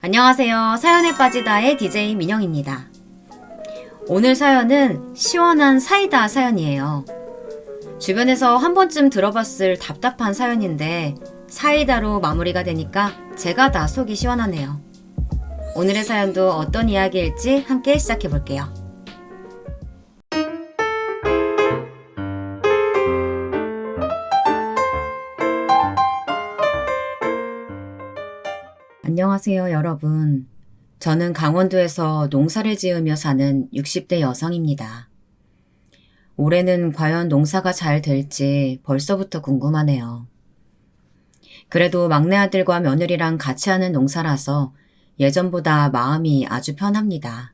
안녕하세요. 사연에 빠지다의 DJ 민영입니다. 오늘 사연은 시원한 사이다 사연이에요. 주변에서 한 번쯤 들어봤을 답답한 사연인데 사이다로 마무리가 되니까 제가 다 속이 시원하네요. 오늘의 사연도 어떤 이야기일지 함께 시작해 볼게요. 안녕하세요, 여러분. 저는 강원도에서 농사를 지으며 사는 60대 여성입니다. 올해는 과연 농사가 잘 될지 벌써부터 궁금하네요. 그래도 막내 아들과 며느리랑 같이 하는 농사라서 예전보다 마음이 아주 편합니다.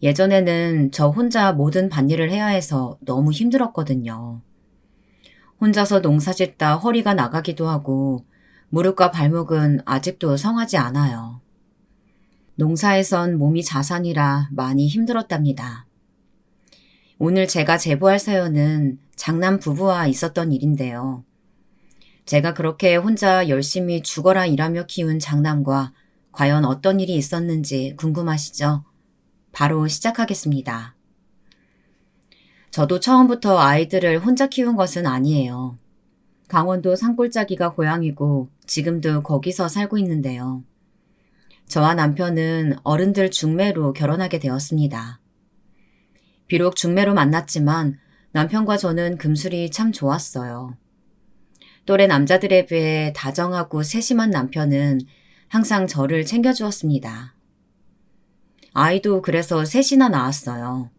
예전에는 저 혼자 모든 밭일을 해야 해서 너무 힘들었거든요. 혼자서 농사 짓다 허리가 나가기도 하고 무릎과 발목은 아직도 성하지 않아요. 농사에선 몸이 자산이라 많이 힘들었답니다. 오늘 제가 제보할 사연은 장남 부부와 있었던 일인데요. 제가 그렇게 혼자 열심히 죽어라 일하며 키운 장남과 과연 어떤 일이 있었는지 궁금하시죠? 바로 시작하겠습니다. 저도 처음부터 아이들을 혼자 키운 것은 아니에요. 강원도 산골짜기가 고향이고 지금도 거기서 살고 있는데요. 저와 남편은 어른들 중매로 결혼하게 되었습니다. 비록 중매로 만났지만 남편과 저는 금술이 참 좋았어요. 또래 남자들에 비해 다정하고 세심한 남편은 항상 저를 챙겨주었습니다. 아이도 그래서 셋이나 낳았어요.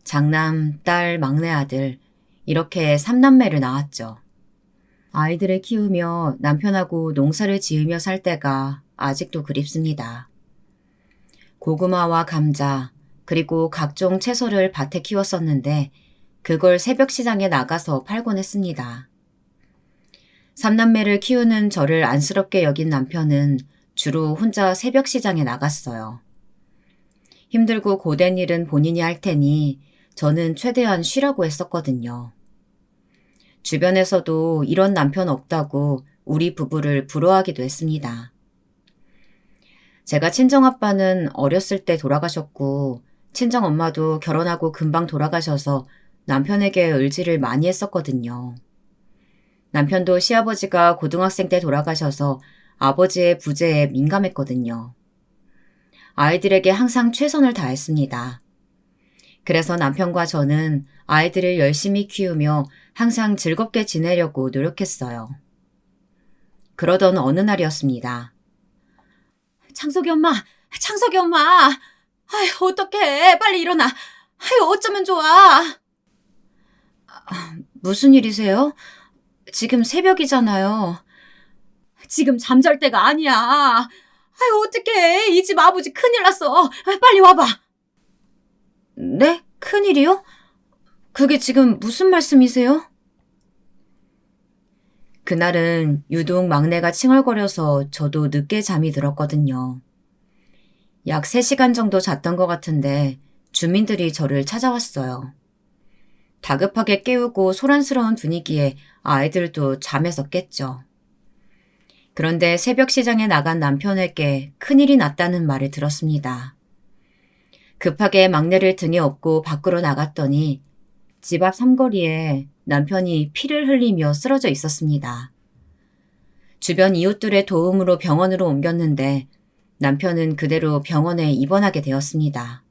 장남, 딸, 막내 아들 이렇게 3남매를 낳았죠. 아이들을 키우며 남편하고 농사를 지으며 살 때가 아직도 그립습니다. 고구마와 감자, 그리고 각종 채소를 밭에 키웠었는데 그걸 새벽 시장에 나가서 팔곤 했습니다. 3남매를 키우는 저를 안쓰럽게 여긴 남편은 주로 혼자 새벽 시장에 나갔어요. 힘들고 고된 일은 본인이 할 테니 저는 최대한 쉬라고 했었거든요. 주변에서도 이런 남편 없다고 우리 부부를 부러워하기도 했습니다. 제가 친정아빠는 어렸을 때 돌아가셨고 친정엄마도 결혼하고 금방 돌아가셔서 남편에게 의지를 많이 했었거든요. 남편도 시아버지가 고등학생 때 돌아가셔서 아버지의 부재에 민감했거든요. 아이들에게 항상 최선을 다했습니다. 그래서 남편과 저는 아이들을 열심히 키우며 항상 즐겁게 지내려고 노력했어요. 그러던 어느 날이었습니다. 창석이 엄마! 아휴, 어떡해! 빨리 일어나! 아휴, 어쩌면 좋아! 무슨 일이세요? 지금 새벽이잖아요. 지금 잠잘 때가 아니야. 아휴, 어떡해! 이 집 아버지 큰일 났어! 빨리 와봐! 네? 큰일이요? 그게 지금 무슨 말씀이세요? 그날은 유독 막내가 칭얼거려서 저도 늦게 잠이 들었거든요. 약 3시간 정도 잤던 것 같은데 주민들이 저를 찾아왔어요. 다급하게 깨우고 소란스러운 분위기에 아이들도 잠에서 깼죠. 그런데 새벽 시장에 나간 남편에게 큰일이 났다는 말을 들었습니다. 급하게 막내를 등에 업고 밖으로 나갔더니 집 앞 삼거리에 남편이 피를 흘리며 쓰러져 있었습니다. 주변 이웃들의 도움으로 병원으로 옮겼는데 남편은 그대로 병원에 입원하게 되었습니다.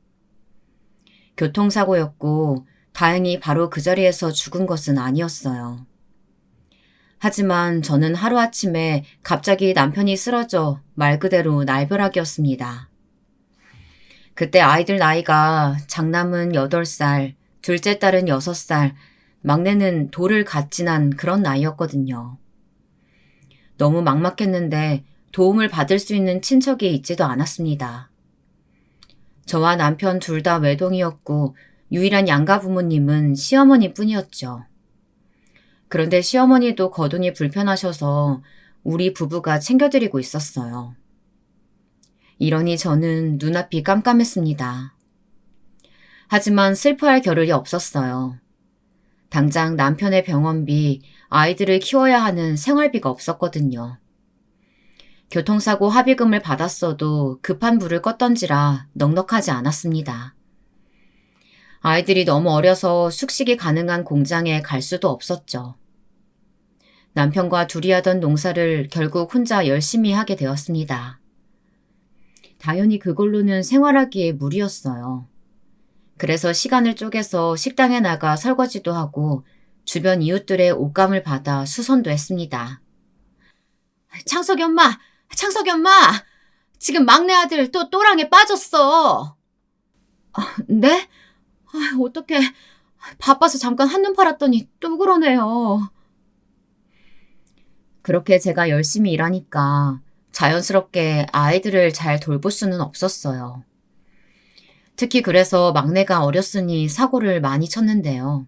교통사고였고 다행히 바로 그 자리에서 죽은 것은 아니었어요. 하지만 저는 하루아침에 갑자기 남편이 쓰러져 말 그대로 날벼락이었습니다. 그때 아이들 나이가 장남은 8살, 둘째 딸은 6살, 막내는 돌을 갓 지난 그런 나이였거든요. 너무 막막했는데 도움을 받을 수 있는 친척이 있지도 않았습니다. 저와 남편 둘 다 외동이었고 유일한 양가 부모님은 시어머니 뿐이었죠. 그런데 시어머니도 거동이 불편하셔서 우리 부부가 챙겨드리고 있었어요. 이러니 저는 눈앞이 깜깜했습니다. 하지만 슬퍼할 겨를이 없었어요. 당장 남편의 병원비, 아이들을 키워야 하는 생활비가 없었거든요. 교통사고 합의금을 받았어도 급한 불을 껐던지라 넉넉하지 않았습니다. 아이들이 너무 어려서 숙식이 가능한 공장에 갈 수도 없었죠. 남편과 둘이 하던 농사를 결국 혼자 열심히 하게 되었습니다. 당연히 그걸로는 생활하기에 무리였어요. 그래서 시간을 쪼개서 식당에 나가 설거지도 하고 주변 이웃들의 옷감을 받아 수선도 했습니다. 창석이 엄마! 창석이 엄마! 지금 막내 아들 또 또랑에 빠졌어! 네? 어떡해. 바빠서 잠깐 한눈 팔았더니 또 그러네요. 그렇게 제가 열심히 일하니까 자연스럽게 아이들을 잘 돌볼 수는 없었어요. 특히 그래서 막내가 어렸으니 사고를 많이 쳤는데요.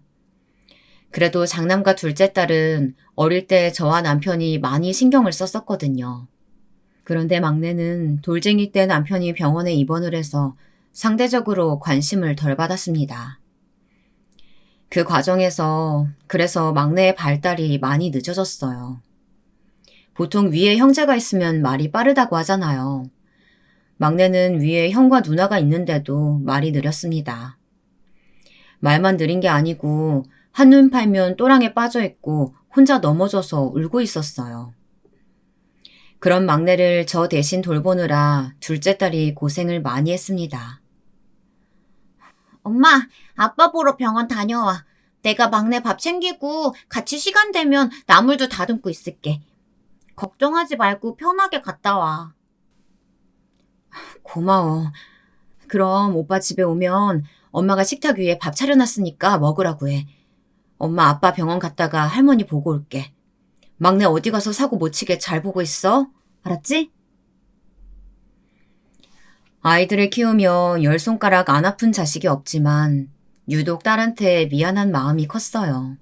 그래도 장남과 둘째 딸은 어릴 때 저와 남편이 많이 신경을 썼었거든요. 그런데 막내는 돌쟁이 때 남편이 병원에 입원을 해서 상대적으로 관심을 덜 받았습니다. 그 과정에서 그래서 막내의 발달이 많이 늦어졌어요. 보통 위에 형제가 있으면 말이 빠르다고 하잖아요. 막내는 위에 형과 누나가 있는데도 말이 느렸습니다. 말만 느린 게 아니고 한눈 팔면 또랑에 빠져 있고 혼자 넘어져서 울고 있었어요. 그런 막내를 저 대신 돌보느라 둘째 딸이 고생을 많이 했습니다. 엄마, 아빠 보러 병원 다녀와. 내가 막내 밥 챙기고 같이 시간 되면 나물도 다듬고 있을게. 걱정하지 말고 편하게 갔다 와. 고마워. 그럼 오빠 집에 오면 엄마가 식탁 위에 밥 차려놨으니까 먹으라고 해. 엄마 아빠 병원 갔다가 할머니 보고 올게. 막내 어디 가서 사고 못 치게 잘 보고 있어. 알았지? 아이들을 키우며 열 손가락 안 아픈 자식이 없지만 유독 딸한테 미안한 마음이 컸어요.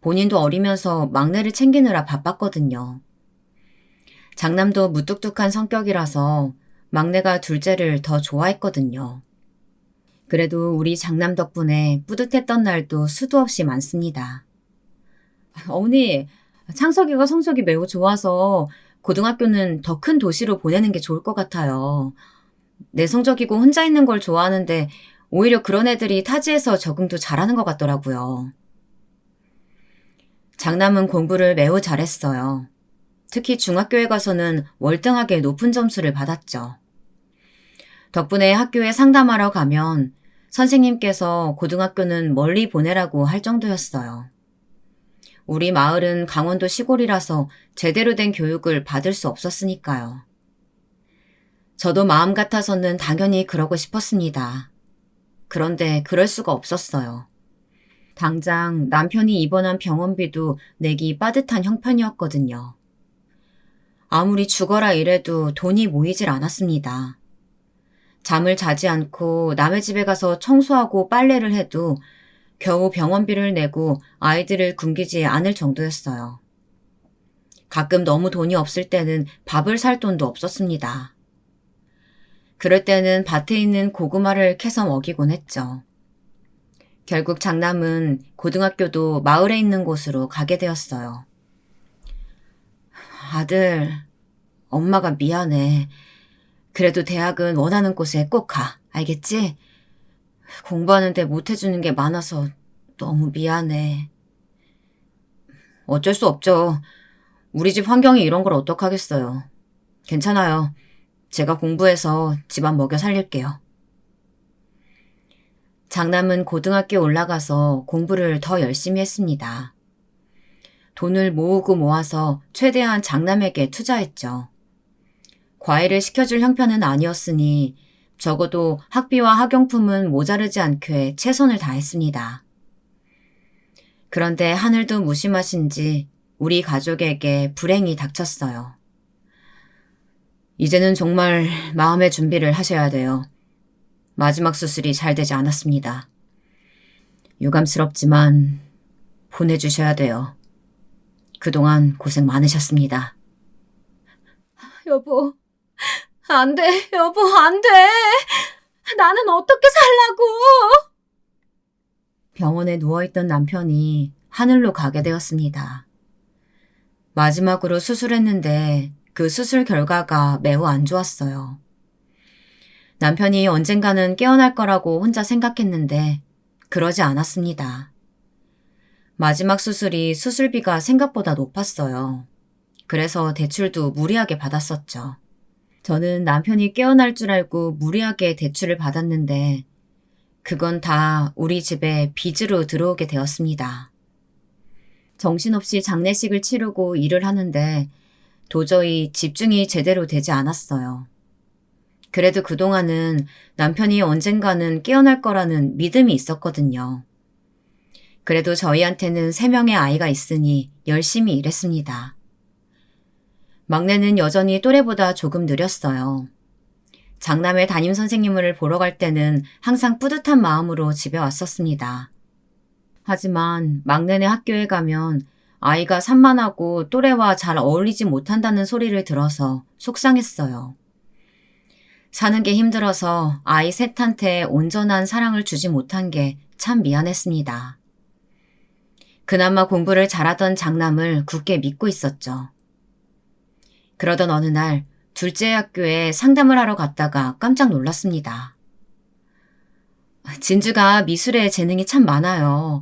본인도 어리면서 막내를 챙기느라 바빴거든요. 장남도 무뚝뚝한 성격이라서 막내가 둘째를 더 좋아했거든요. 그래도 우리 장남 덕분에 뿌듯했던 날도 수도 없이 많습니다. 어머니, 창석이가 성적이 매우 좋아서 고등학교는 더 큰 도시로 보내는 게 좋을 것 같아요. 내성적이고 혼자 있는 걸 좋아하는데 오히려 그런 애들이 타지에서 적응도 잘하는 것 같더라고요. 장남은 공부를 매우 잘했어요. 특히 중학교에 가서는 월등하게 높은 점수를 받았죠. 덕분에 학교에 상담하러 가면 선생님께서 고등학교는 멀리 보내라고 할 정도였어요. 우리 마을은 강원도 시골이라서 제대로 된 교육을 받을 수 없었으니까요. 저도 마음 같아서는 당연히 그러고 싶었습니다. 그런데 그럴 수가 없었어요. 당장 남편이 입원한 병원비도 내기 빠듯한 형편이었거든요. 아무리 죽어라 이래도 돈이 모이질 않았습니다. 잠을 자지 않고 남의 집에 가서 청소하고 빨래를 해도 겨우 병원비를 내고 아이들을 굶기지 않을 정도였어요. 가끔 너무 돈이 없을 때는 밥을 살 돈도 없었습니다. 그럴 때는 밭에 있는 고구마를 캐서 먹이곤 했죠. 결국 장남은 고등학교도 마을에 있는 곳으로 가게 되었어요. 아들, 엄마가 미안해. 그래도 대학은 원하는 곳에 꼭 가. 알겠지? 공부하는데 못해주는 게 많아서 너무 미안해. 어쩔 수 없죠. 우리 집 환경이 이런 걸 어떡하겠어요. 괜찮아요. 제가 공부해서 집안 먹여 살릴게요. 장남은 고등학교에 올라가서 공부를 더 열심히 했습니다. 돈을 모으고 모아서 최대한 장남에게 투자했죠. 과외를 시켜줄 형편은 아니었으니 적어도 학비와 학용품은 모자르지 않게 최선을 다했습니다. 그런데 하늘도 무심하신지 우리 가족에게 불행이 닥쳤어요. 이제는 정말 마음의 준비를 하셔야 돼요. 마지막 수술이 잘 되지 않았습니다. 유감스럽지만 보내주셔야 돼요. 그동안 고생 많으셨습니다. 여보, 안 돼, 여보, 안 돼. 나는 어떻게 살라고. 병원에 누워있던 남편이 하늘로 가게 되었습니다. 마지막으로 수술했는데 그 수술 결과가 매우 안 좋았어요. 남편이 언젠가는 깨어날 거라고 혼자 생각했는데 그러지 않았습니다. 마지막 수술이 수술비가 생각보다 높았어요. 그래서 대출도 무리하게 받았었죠. 저는 남편이 깨어날 줄 알고 무리하게 대출을 받았는데 그건 다 우리 집에 빚으로 들어오게 되었습니다. 정신없이 장례식을 치르고 일을 하는데 도저히 집중이 제대로 되지 않았어요. 그래도 그동안은 남편이 언젠가는 깨어날 거라는 믿음이 있었거든요. 그래도 저희한테는 3명의 아이가 있으니 열심히 일했습니다. 막내는 여전히 또래보다 조금 느렸어요. 장남의 담임 선생님을 보러 갈 때는 항상 뿌듯한 마음으로 집에 왔었습니다. 하지만 막내네 학교에 가면 아이가 산만하고 또래와 잘 어울리지 못한다는 소리를 들어서 속상했어요. 사는 게 힘들어서 아이 셋한테 온전한 사랑을 주지 못한 게 참 미안했습니다. 그나마 공부를 잘하던 장남을 굳게 믿고 있었죠. 그러던 어느 날 둘째 학교에 상담을 하러 갔다가 깜짝 놀랐습니다. 진주가 미술에 재능이 참 많아요.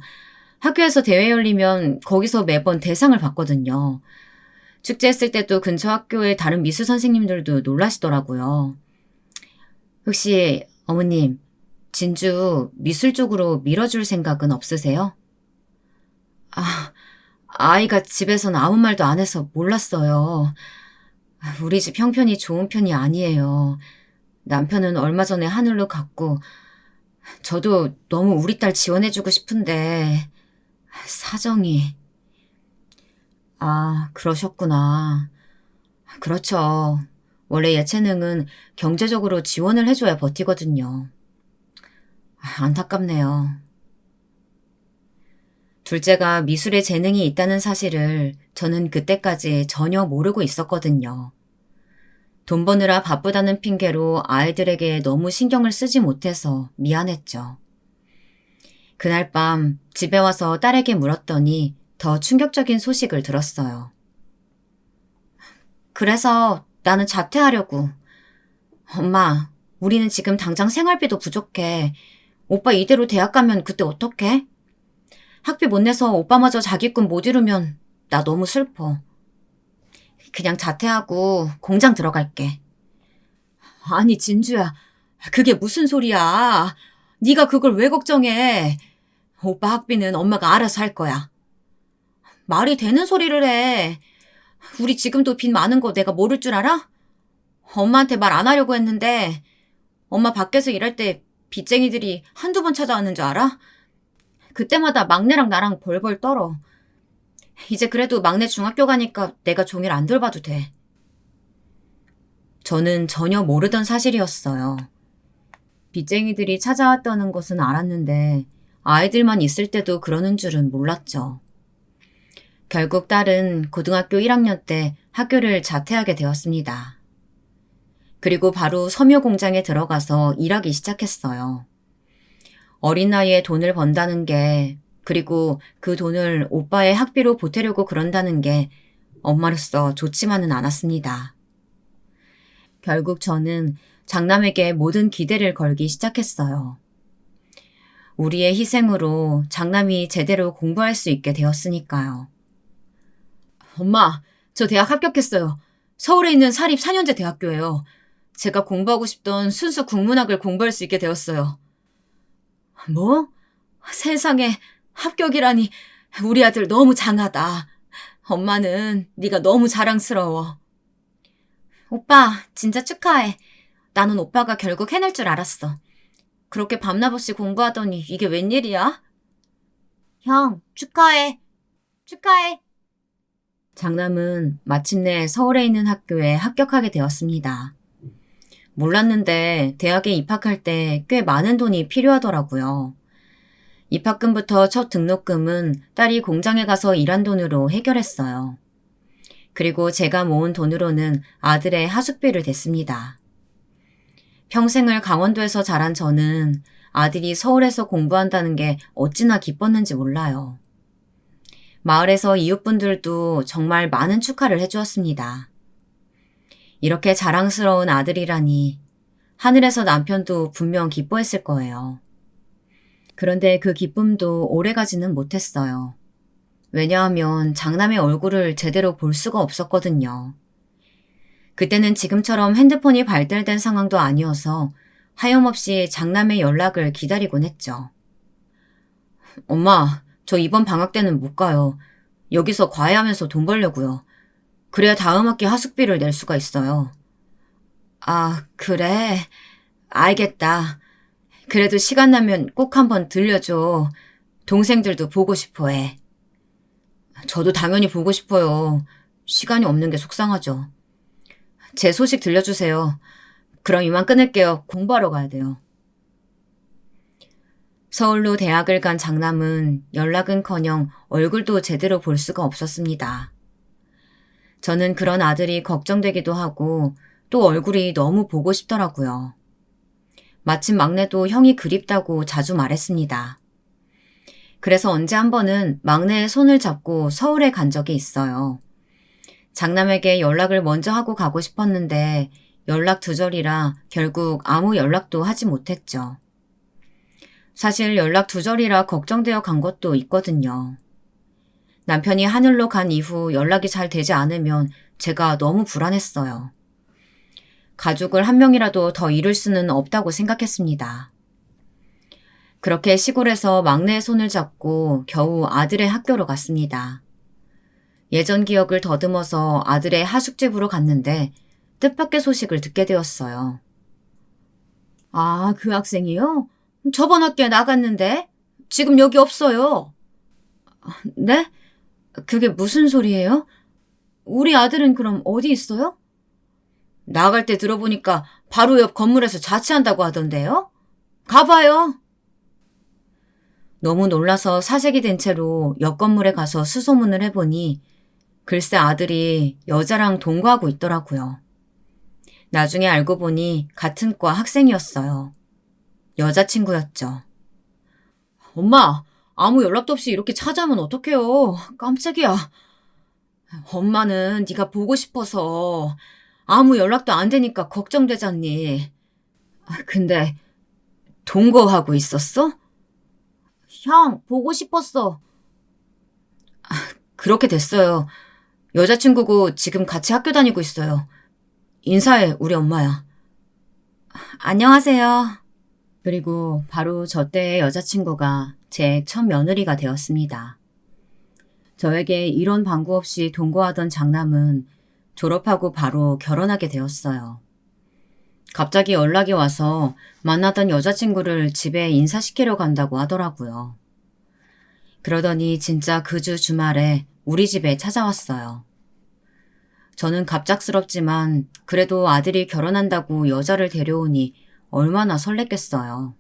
학교에서 대회 열리면 거기서 매번 대상을 받거든요. 축제했을 때도 근처 학교의 다른 미술 선생님들도 놀라시더라고요. 혹시 어머님, 진주 미술 쪽으로 밀어줄 생각은 없으세요? 아이가 집에선 아무 말도 안 해서 몰랐어요. 우리 집 형편이 좋은 편이 아니에요. 남편은 얼마 전에 하늘로 갔고 저도 너무 우리 딸 지원해주고 싶은데 사정이... 그러셨구나. 그렇죠. 원래 예체능은 경제적으로 지원을 해줘야 버티거든요. 안타깝네요. 둘째가 미술에 재능이 있다는 사실을 저는 그때까지 전혀 모르고 있었거든요. 돈 버느라 바쁘다는 핑계로 아이들에게 너무 신경을 쓰지 못해서 미안했죠. 그날 밤 집에 와서 딸에게 물었더니 더 충격적인 소식을 들었어요. 그래서 나는 자퇴하려고. 엄마, 우리는 지금 당장 생활비도 부족해. 오빠 이대로 대학 가면 그때 어떡해? 학비 못 내서 오빠마저 자기 꿈 못 이루면 나 너무 슬퍼. 그냥 자퇴하고 공장 들어갈게. 아니 진주야, 그게 무슨 소리야. 네가 그걸 왜 걱정해. 오빠 학비는 엄마가 알아서 할 거야. 말이 되는 소리를 해. 우리 지금도 빚 많은 거 내가 모를 줄 알아? 엄마한테 말 안 하려고 했는데 엄마 밖에서 일할 때 빚쟁이들이 한두 번 찾아왔는 줄 알아? 그때마다 막내랑 나랑 벌벌 떨어. 이제 그래도 막내 중학교 가니까 내가 종일 안 돌봐도 돼. 저는 전혀 모르던 사실이었어요. 빚쟁이들이 찾아왔다는 것은 알았는데 아이들만 있을 때도 그러는 줄은 몰랐죠. 결국 딸은 고등학교 1학년 때 학교를 자퇴하게 되었습니다. 그리고 바로 섬유 공장에 들어가서 일하기 시작했어요. 어린 나이에 돈을 번다는 게, 그리고 그 돈을 오빠의 학비로 보태려고 그런다는 게 엄마로서 좋지만은 않았습니다. 결국 저는 장남에게 모든 기대를 걸기 시작했어요. 우리의 희생으로 장남이 제대로 공부할 수 있게 되었으니까요. 엄마, 저 대학 합격했어요. 서울에 있는 사립 4년제 대학교예요. 제가 공부하고 싶던 순수 국문학을 공부할 수 있게 되었어요. 뭐? 세상에 합격이라니. 우리 아들 너무 장하다. 엄마는 네가 너무 자랑스러워. 오빠, 진짜 축하해. 나는 오빠가 결국 해낼 줄 알았어. 그렇게 밤낮없이 공부하더니 이게 웬일이야? 형, 축하해. 축하해. 장남은 마침내 서울에 있는 학교에 합격하게 되었습니다. 몰랐는데 대학에 입학할 때 꽤 많은 돈이 필요하더라고요. 입학금부터 첫 등록금은 딸이 공장에 가서 일한 돈으로 해결했어요. 그리고 제가 모은 돈으로는 아들의 하숙비를 댔습니다. 평생을 강원도에서 자란 저는 아들이 서울에서 공부한다는 게 어찌나 기뻤는지 몰라요. 마을에서 이웃분들도 정말 많은 축하를 해주었습니다. 이렇게 자랑스러운 아들이라니 하늘에서 남편도 분명 기뻐했을 거예요. 그런데 그 기쁨도 오래가지는 못했어요. 왜냐하면 장남의 얼굴을 제대로 볼 수가 없었거든요. 그때는 지금처럼 핸드폰이 발달된 상황도 아니어서 하염없이 장남의 연락을 기다리곤 했죠. 엄마, 저 이번 방학 때는 못 가요. 여기서 과외하면서 돈 벌려고요. 그래야 다음 학기 하숙비를 낼 수가 있어요. 아, 그래? 알겠다. 그래도 시간 나면 꼭 한번 들려줘. 동생들도 보고 싶어 해. 저도 당연히 보고 싶어요. 시간이 없는 게 속상하죠. 제 소식 들려주세요. 그럼 이만 끊을게요. 공부하러 가야 돼요. 서울로 대학을 간 장남은 연락은커녕 얼굴도 제대로 볼 수가 없었습니다. 저는 그런 아들이 걱정되기도 하고 또 얼굴이 너무 보고 싶더라고요. 마침 막내도 형이 그립다고 자주 말했습니다. 그래서 언제 한 번은 막내의 손을 잡고 서울에 간 적이 있어요. 장남에게 연락을 먼저 하고 가고 싶었는데 연락 두절이라 결국 아무 연락도 하지 못했죠. 사실 연락 두절이라 걱정되어 간 것도 있거든요. 남편이 하늘로 간 이후 연락이 잘 되지 않으면 제가 너무 불안했어요. 가족을 한 명이라도 더 잃을 수는 없다고 생각했습니다. 그렇게 시골에서 막내의 손을 잡고 겨우 아들의 학교로 갔습니다. 예전 기억을 더듬어서 아들의 하숙집으로 갔는데 뜻밖의 소식을 듣게 되었어요. 아, 그 학생이요? 저번 학기에 나갔는데 지금 여기 없어요. 네? 그게 무슨 소리예요? 우리 아들은 그럼 어디 있어요? 나갈 때 들어보니까 바로 옆 건물에서 자취한다고 하던데요? 가봐요. 너무 놀라서 사색이 된 채로 옆 건물에 가서 수소문을 해보니 글쎄 아들이 여자랑 동거하고 있더라고요. 나중에 알고 보니 같은 과 학생이었어요. 여자친구였죠. 엄마, 아무 연락도 없이 이렇게 찾아오면 어떡해요. 깜짝이야. 엄마는 네가 보고 싶어서 아무 연락도 안 되니까 걱정되잖니. 근데 동거하고 있었어? 형, 보고 싶었어. 그렇게 됐어요. 여자친구고 지금 같이 학교 다니고 있어요. 인사해, 우리 엄마야. 안녕하세요. 그리고 바로 저 때의 여자친구가 제 첫 며느리가 되었습니다. 저에게 이런 방구 없이 동거하던 장남은 졸업하고 바로 결혼하게 되었어요. 갑자기 연락이 와서 만나던 여자친구를 집에 인사시키러 간다고 하더라고요. 그러더니 진짜 그 주 주말에 우리 집에 찾아왔어요. 저는 갑작스럽지만 그래도 아들이 결혼한다고 여자를 데려오니 얼마나 설렜겠어요.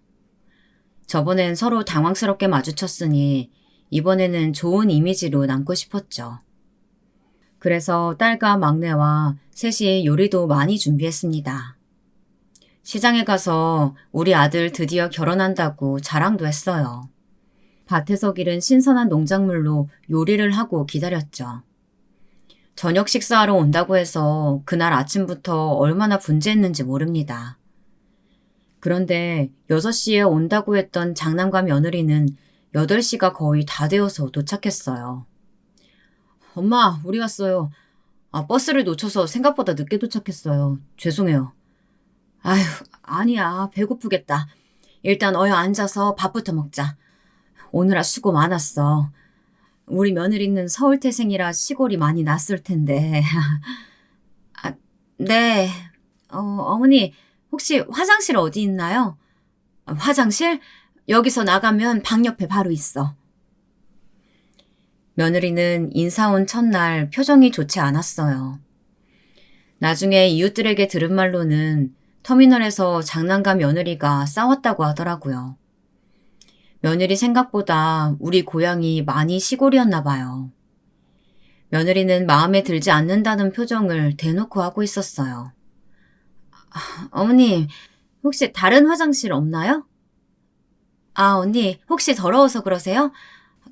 저번엔 서로 당황스럽게 마주쳤으니 이번에는 좋은 이미지로 남고 싶었죠. 그래서 딸과 막내와 셋이 요리도 많이 준비했습니다. 시장에 가서 우리 아들 드디어 결혼한다고 자랑도 했어요. 밭에서 기른 신선한 농작물로 요리를 하고 기다렸죠. 저녁 식사하러 온다고 해서 그날 아침부터 얼마나 분주했는지 모릅니다. 그런데 6시에 온다고 했던 장남과 며느리는 8시가 거의 다 되어서 도착했어요. 엄마, 우리 왔어요. 버스를 놓쳐서 생각보다 늦게 도착했어요. 죄송해요. 아휴, 아니야. 배고프겠다. 일단 어여 앉아서 밥부터 먹자. 오늘아 수고 많았어. 우리 며느리는 서울 태생이라 시골이 많이 낯설 텐데. 네. 어머니, 혹시 화장실 어디 있나요? 화장실? 여기서 나가면 방 옆에 바로 있어. 며느리는 인사 온 첫날 표정이 좋지 않았어요. 나중에 이웃들에게 들은 말로는 터미널에서 장남과 며느리가 싸웠다고 하더라고요. 며느리 생각보다 우리 고향이 많이 시골이었나 봐요. 며느리는 마음에 들지 않는다는 표정을 대놓고 하고 있었어요. 어머니, 혹시 다른 화장실 없나요? 언니, 혹시 더러워서 그러세요?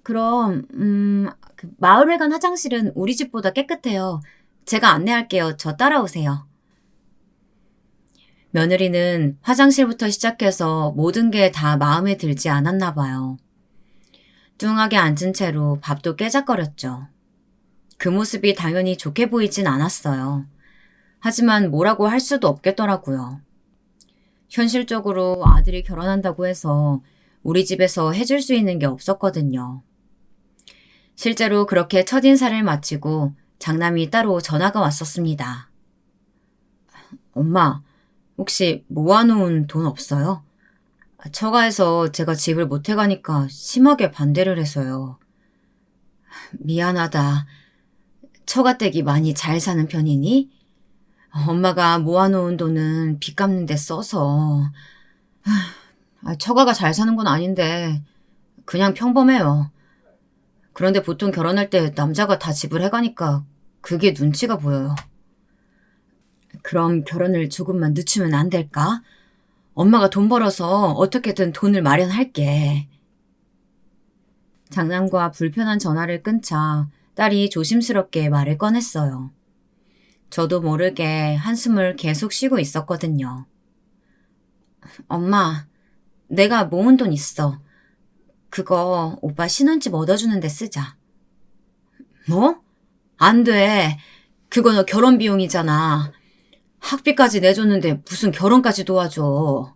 그럼, 그 마을회관 화장실은 우리 집보다 깨끗해요. 제가 안내할게요. 저 따라오세요. 며느리는 화장실부터 시작해서 모든 게 다 마음에 들지 않았나 봐요. 뚱하게 앉은 채로 밥도 깨작거렸죠. 그 모습이 당연히 좋게 보이진 않았어요. 하지만 뭐라고 할 수도 없겠더라고요. 현실적으로 아들이 결혼한다고 해서 우리 집에서 해줄 수 있는 게 없었거든요. 실제로 그렇게 첫인사를 마치고 장남이 따로 전화가 왔었습니다. 엄마, 혹시 모아놓은 돈 없어요? 처가에서 제가 집을 못 해가니까 심하게 반대를 해서요. 미안하다. 처가댁이 많이 잘 사는 편이니? 엄마가 모아놓은 돈은 빚 갚는 데 써서. 처가가 잘 사는 건 아닌데 그냥 평범해요. 그런데 보통 결혼할 때 남자가 다 집을 해가니까 그게 눈치가 보여요. 그럼 결혼을 조금만 늦추면 안 될까? 엄마가 돈 벌어서 어떻게든 돈을 마련할게. 장남과 불편한 전화를 끊자 딸이 조심스럽게 말을 꺼냈어요. 저도 모르게 한숨을 계속 쉬고 있었거든요. 엄마, 내가 모은 돈 있어. 그거 오빠 신혼집 얻어주는데 쓰자. 뭐? 안 돼. 그거 너 결혼 비용이잖아. 학비까지 내줬는데 무슨 결혼까지 도와줘.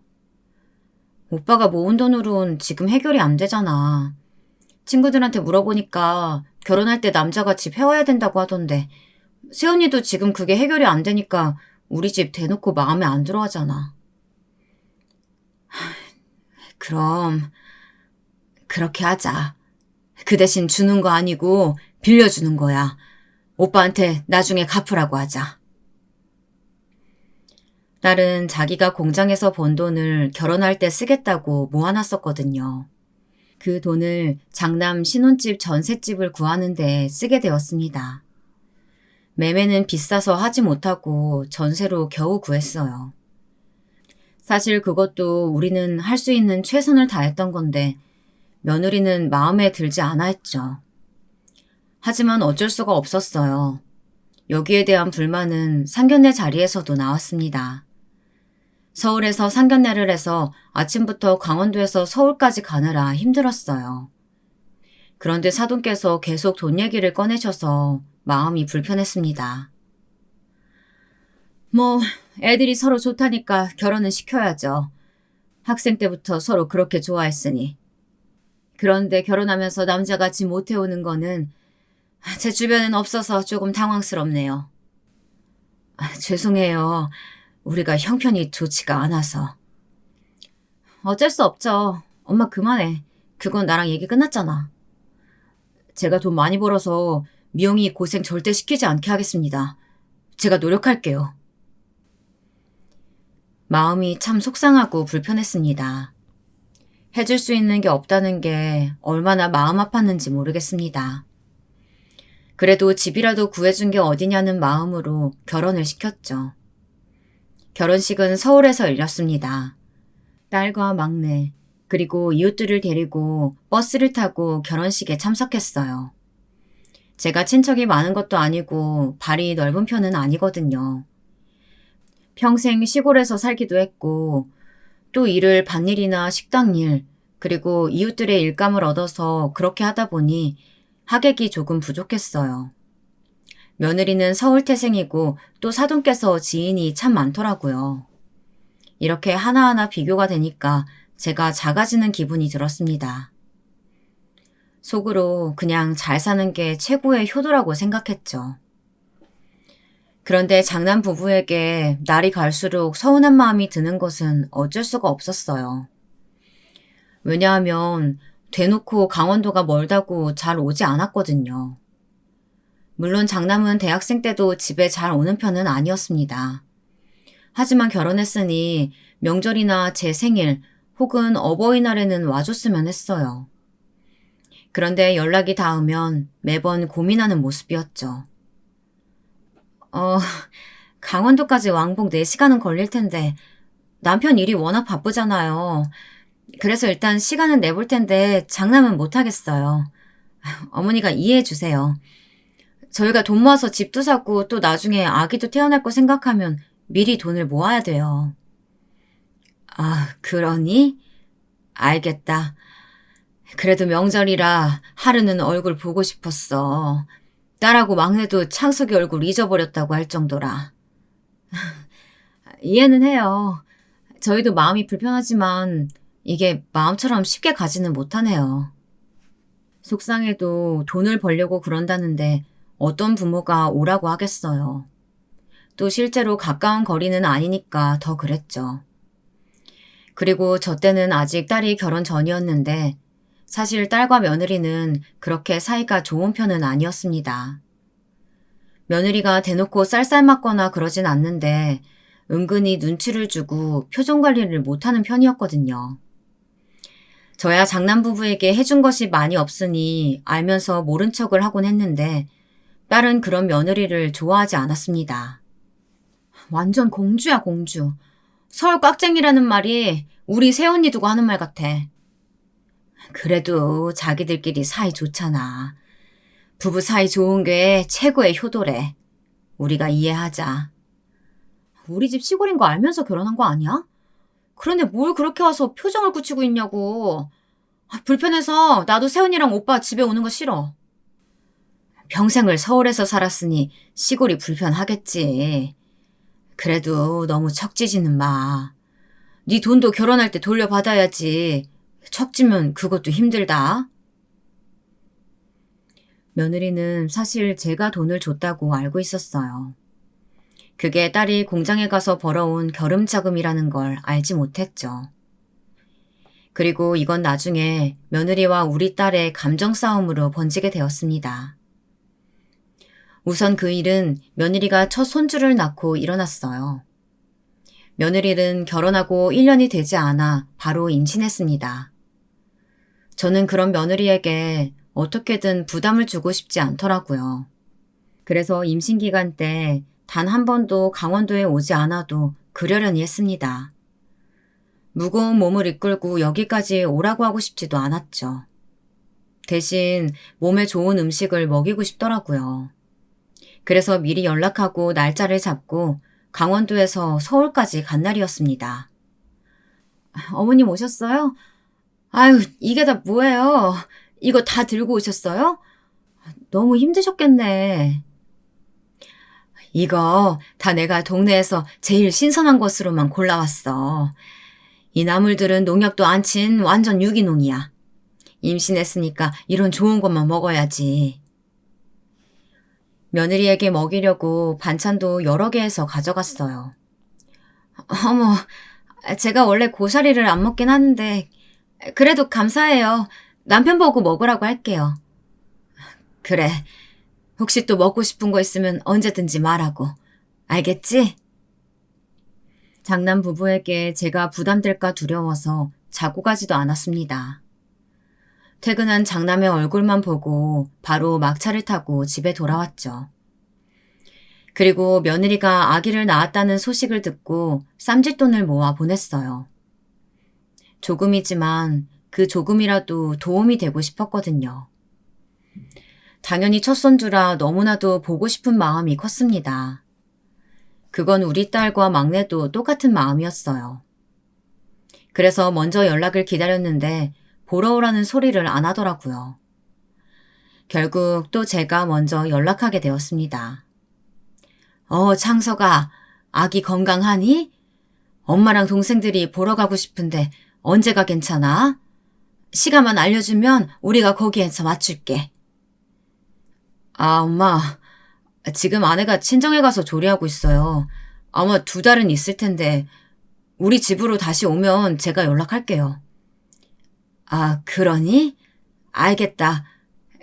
오빠가 모은 돈으론 지금 해결이 안 되잖아. 친구들한테 물어보니까 결혼할 때 남자가 집 해와야 된다고 하던데 새언니도 지금 그게 해결이 안 되니까 우리 집 대놓고 마음에 안 들어 하잖아. 그럼 그렇게 하자. 그 대신 주는 거 아니고 빌려주는 거야. 오빠한테 나중에 갚으라고 하자. 딸은 자기가 공장에서 번 돈을 결혼할 때 쓰겠다고 모아놨었거든요. 그 돈을 장남 신혼집 전셋집을 구하는 데 쓰게 되었습니다. 매매는 비싸서 하지 못하고 전세로 겨우 구했어요. 사실 그것도 우리는 할 수 있는 최선을 다했던 건데 며느리는 마음에 들지 않아 했죠. 하지만 어쩔 수가 없었어요. 여기에 대한 불만은 상견례 자리에서도 나왔습니다. 서울에서 상견례를 해서 아침부터 강원도에서 서울까지 가느라 힘들었어요. 그런데 사돈께서 계속 돈 얘기를 꺼내셔서 마음이 불편했습니다. 뭐 애들이 서로 좋다니까 결혼은 시켜야죠. 학생 때부터 서로 그렇게 좋아했으니. 그런데 결혼하면서 남자가 집 못 해오는 거는 제 주변엔 없어서 조금 당황스럽네요. 죄송해요. 우리가 형편이 좋지가 않아서. 어쩔 수 없죠. 엄마 그만해. 그건 나랑 얘기 끝났잖아. 제가 돈 많이 벌어서 미영이 고생 절대 시키지 않게 하겠습니다. 제가 노력할게요. 마음이 참 속상하고 불편했습니다. 해줄 수 있는 게 없다는 게 얼마나 마음 아팠는지 모르겠습니다. 그래도 집이라도 구해준 게 어디냐는 마음으로 결혼을 시켰죠. 결혼식은 서울에서 열렸습니다. 딸과 막내, 그리고 이웃들을 데리고 버스를 타고 결혼식에 참석했어요. 제가 친척이 많은 것도 아니고 발이 넓은 편은 아니거든요. 평생 시골에서 살기도 했고 또 일을 밭일이나 식당일 그리고 이웃들의 일감을 얻어서 그렇게 하다 보니 하객이 조금 부족했어요. 며느리는 서울 태생이고 또 사돈께서 지인이 참 많더라고요. 이렇게 하나하나 비교가 되니까 제가 작아지는 기분이 들었습니다. 속으로 그냥 잘 사는 게 최고의 효도라고 생각했죠. 그런데 장남 부부에게 날이 갈수록 서운한 마음이 드는 것은 어쩔 수가 없었어요. 왜냐하면 대놓고 강원도가 멀다고 잘 오지 않았거든요. 물론 장남은 대학생 때도 집에 잘 오는 편은 아니었습니다. 하지만 결혼했으니 명절이나 제 생일 혹은 어버이날에는 와줬으면 했어요. 그런데 연락이 닿으면 매번 고민하는 모습이었죠. 강원도까지 왕복 4시간은 걸릴 텐데 남편 일이 워낙 바쁘잖아요. 그래서 일단 시간은 내볼 텐데 장남은 못하겠어요. 어머니가 이해해 주세요. 저희가 돈 모아서 집도 사고 또 나중에 아기도 태어날 거 생각하면 미리 돈을 모아야 돼요. 아, 그러니? 알겠다. 그래도 명절이라 하루는 얼굴 보고 싶었어. 딸하고 막내도 창석이 얼굴 잊어버렸다고 할 정도라. 이해는 해요. 저희도 마음이 불편하지만 이게 마음처럼 쉽게 가지는 못하네요. 속상해도 돈을 벌려고 그런다는데 어떤 부모가 오라고 하겠어요. 또 실제로 가까운 거리는 아니니까 더 그랬죠. 그리고 저 때는 아직 딸이 결혼 전이었는데 사실 딸과 며느리는 그렇게 사이가 좋은 편은 아니었습니다. 며느리가 대놓고 쌀쌀맞거나 그러진 않는데 은근히 눈치를 주고 표정 관리를 못하는 편이었거든요. 저야 장남 부부에게 해준 것이 많이 없으니 알면서 모른 척을 하곤 했는데 딸은 그런 며느리를 좋아하지 않았습니다. 완전 공주야, 공주. 서울 꽉쟁이라는 말이 우리 새언니 두고 하는 말 같아. 그래도 자기들끼리 사이 좋잖아. 부부 사이 좋은 게 최고의 효도래. 우리가 이해하자. 우리 집 시골인 거 알면서 결혼한 거 아니야? 그런데 뭘 그렇게 와서 표정을 굳히고 있냐고. 불편해서 나도 세훈이랑 오빠 집에 오는 거 싫어. 평생을 서울에서 살았으니 시골이 불편하겠지. 그래도 너무 척지지는 마. 네 돈도 결혼할 때 돌려받아야지. 척지면 그것도 힘들다. 며느리는 사실 제가 돈을 줬다고 알고 있었어요. 그게 딸이 공장에 가서 벌어온 겨름자금이라는 걸 알지 못했죠. 그리고 이건 나중에 며느리와 우리 딸의 감정 싸움으로 번지게 되었습니다. 우선 그 일은 며느리가 첫 손주를 낳고 일어났어요. 며느리는 결혼하고 1년이 되지 않아 바로 임신했습니다. 저는 그런 며느리에게 어떻게든 부담을 주고 싶지 않더라고요. 그래서 임신 기간 때 단 한 번도 강원도에 오지 않아도 그러려니 했습니다. 무거운 몸을 이끌고 여기까지 오라고 하고 싶지도 않았죠. 대신 몸에 좋은 음식을 먹이고 싶더라고요. 그래서 미리 연락하고 날짜를 잡고 강원도에서 서울까지 간 날이었습니다. 어머님 오셨어요? 아유, 이게 다 뭐예요? 이거 다 들고 오셨어요? 너무 힘드셨겠네. 이거 다 내가 동네에서 제일 신선한 것으로만 골라왔어. 이 나물들은 농약도 안 친 완전 유기농이야. 임신했으니까 이런 좋은 것만 먹어야지. 며느리에게 먹이려고 반찬도 여러 개 해서 가져갔어요. 어머, 제가 원래 고사리를 안 먹긴 하는데 그래도 감사해요. 남편 보고 먹으라고 할게요. 그래. 혹시 또 먹고 싶은 거 있으면 언제든지 말하고. 알겠지? 장남 부부에게 제가 부담될까 두려워서 자고 가지도 않았습니다. 퇴근한 장남의 얼굴만 보고 바로 막차를 타고 집에 돌아왔죠. 그리고 며느리가 아기를 낳았다는 소식을 듣고 쌈짓돈을 모아 보냈어요. 조금이지만 그 조금이라도 도움이 되고 싶었거든요. 당연히 첫 손주라 너무나도 보고 싶은 마음이 컸습니다. 그건 우리 딸과 막내도 똑같은 마음이었어요. 그래서 먼저 연락을 기다렸는데 보러 오라는 소리를 안 하더라고요. 결국 또 제가 먼저 연락하게 되었습니다. 창석아, 아기 건강하니? 엄마랑 동생들이 보러 가고 싶은데 언제가 괜찮아? 시간만 알려주면 우리가 거기에서 맞출게. 엄마. 지금 아내가 친정에 가서 조리하고 있어요. 아마 2달은 있을 텐데 우리 집으로 다시 오면 제가 연락할게요. 그러니? 알겠다.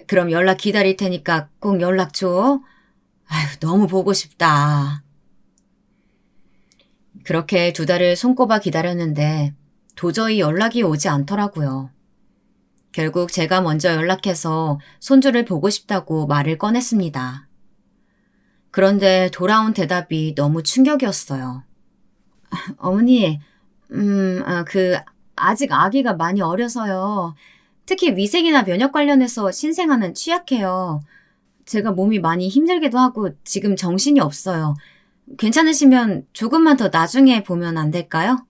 그럼 연락 기다릴 테니까 꼭 연락 줘. 너무 보고 싶다. 그렇게 2달을 손꼽아 기다렸는데 도저히 연락이 오지 않더라고요. 결국 제가 먼저 연락해서 손주를 보고 싶다고 말을 꺼냈습니다. 그런데 돌아온 대답이 너무 충격이었어요. 어머니, 아직 아기가 많이 어려서요. 특히 위생이나 면역 관련해서 신생아는 취약해요. 제가 몸이 많이 힘들기도 하고 지금 정신이 없어요. 괜찮으시면 조금만 더 나중에 보면 안 될까요?